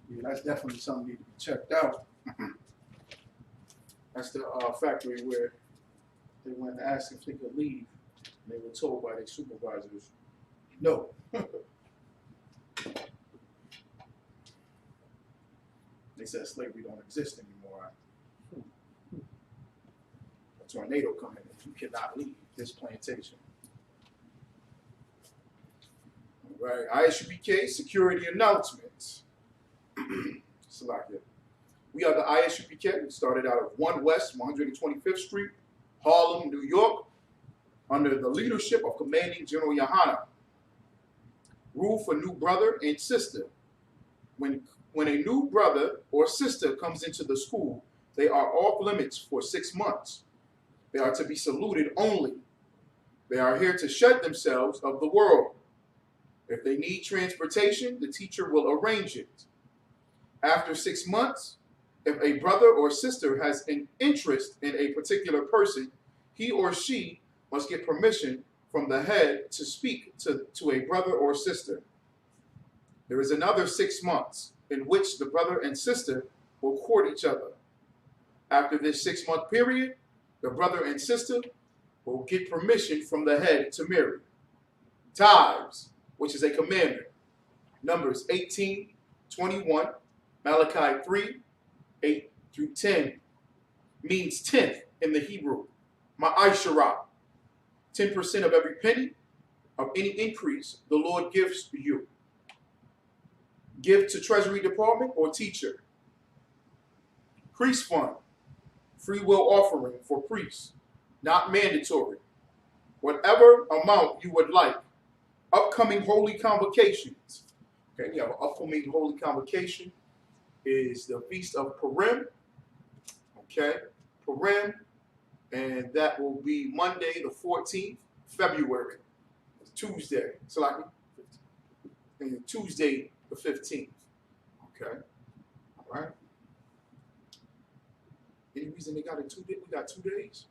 Yeah, that's definitely something that need to be checked out. That's the factory where they went to ask if they could leave. And they were told by their supervisors, no. They said slavery don't exist anymore. A tornado coming in, you cannot leave this plantation. All right, ISUPK security announcements. Select it. We are the ISUPK, started out of 1 West 125th Street, Harlem, New York, under the leadership of Commanding General Yohana. Rule for new brother and sister. When a new brother or sister comes into the school, they are off limits for 6 months. They are to be saluted only. They are here to shed themselves of the world. If they need transportation, the teacher will arrange it. After 6 months, if a brother or sister has an interest in a particular person, he or she must get permission from the head to speak to a brother or sister. There is another 6 months in which the brother and sister will court each other. After this 6-month period, the brother and sister will get permission from the head to marry. Tithes, which is a commandment. Numbers 18, 21, Malachi 3, 8 through 10, means 10th in the Hebrew. Ma'asharah, 10% of every penny of any increase the Lord gives you. Give to Treasury Department or teacher. Priest fund, free will offering for priests, not mandatory. Whatever amount you would like. Upcoming holy convocations. Okay, we have an upcoming holy convocation is the Feast of Purim. Okay, Purim, and that will be Monday the 14th, February, Tuesday. So like, and Tuesday the 15th. Okay, all right. Any reason they got it 2 days? We got 2 days.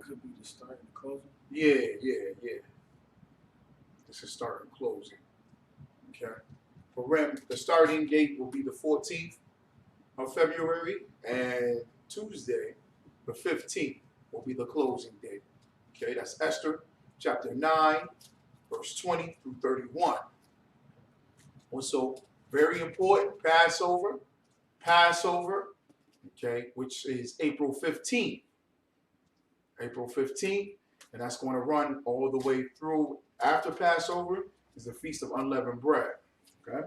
Could be the start and closing. Yeah. This is start and closing. Okay. For the starting date will be the 14th of February, and Tuesday, the 15th, will be the closing date. Okay, that's Esther chapter 9, verse 20 through 31. Also, very important, Passover, okay, which is April 15th. April 15th, and that's going to run all the way through After Passover is the Feast of Unleavened Bread. Okay?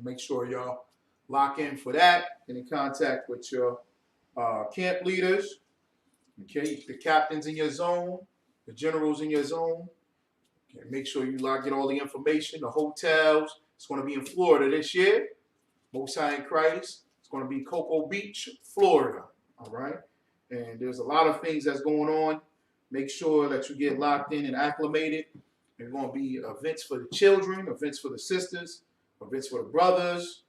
Make sure y'all lock in for that. Get in contact with your camp leaders. Okay, the captains in your zone, the generals in your zone. Okay, make sure you get all the information. The hotels. It's going to be in Florida this year. Most High in Christ. It's going to be Cocoa Beach, Florida. All right. And there's a lot of things that's going on. Make sure that you get locked in and acclimated. There's going to be events for the children, events for the sisters, events for the brothers.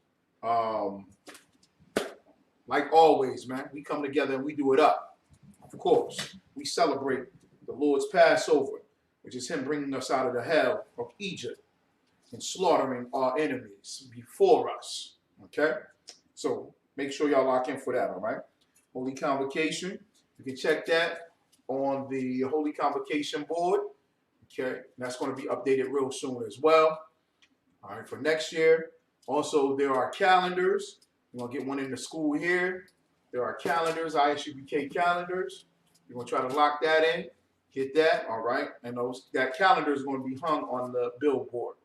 Like always, man, we come together and we do it up. Of course, we celebrate the Lord's Passover, which is him bringing us out of the hell of Egypt and slaughtering our enemies before us. Okay? So make sure y'all lock in for that, all right? Holy Convocation. You can check that on the Holy Convocation board. Okay? And that's going to be updated real soon as well. All right, for next year. Also, there are calendars. We're going to get one in the school here. There are calendars, ISUBK calendars. We're going to try to lock that in. Get that, all right? And that calendar is going to be hung on the billboard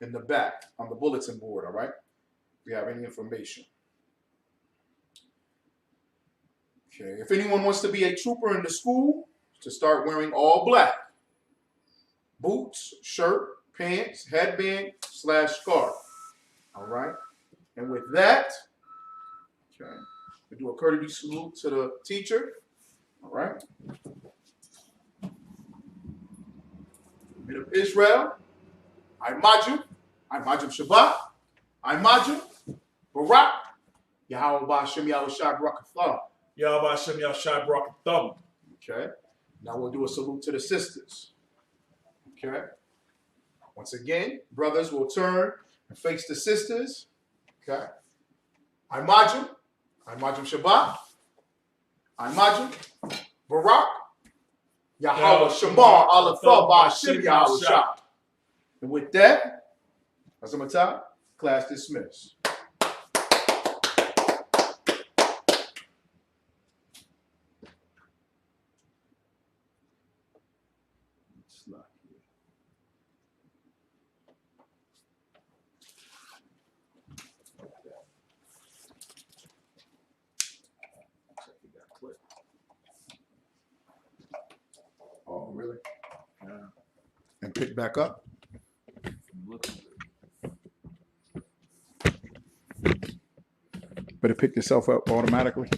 in the back, on the bulletin board, all right? If you have any information. Okay, if anyone wants to be a trooper in the school, to start wearing all black. Boots, shirt, pants, headband, / scarf. All right? And with that, okay, we do a courtesy salute to the teacher. All right? Men of Israel, I Majum Shabbat, I Majum, Barak, Yahweh Ba'Shem Yahushua Barakatha. Yahweh Hashem Yahushua Barakatha. Okay? Now we'll do a salute to the sisters. Okay? Once again, brothers will turn and face the sisters. Okay? I Majum Shabbat, I Majum, Barak, Yahweh Shema Alatha Ba'Shem Yahushua. And with that, Azamata, class dismissed. Oh, really? Yeah. And pick back up? But it picked itself up automatically?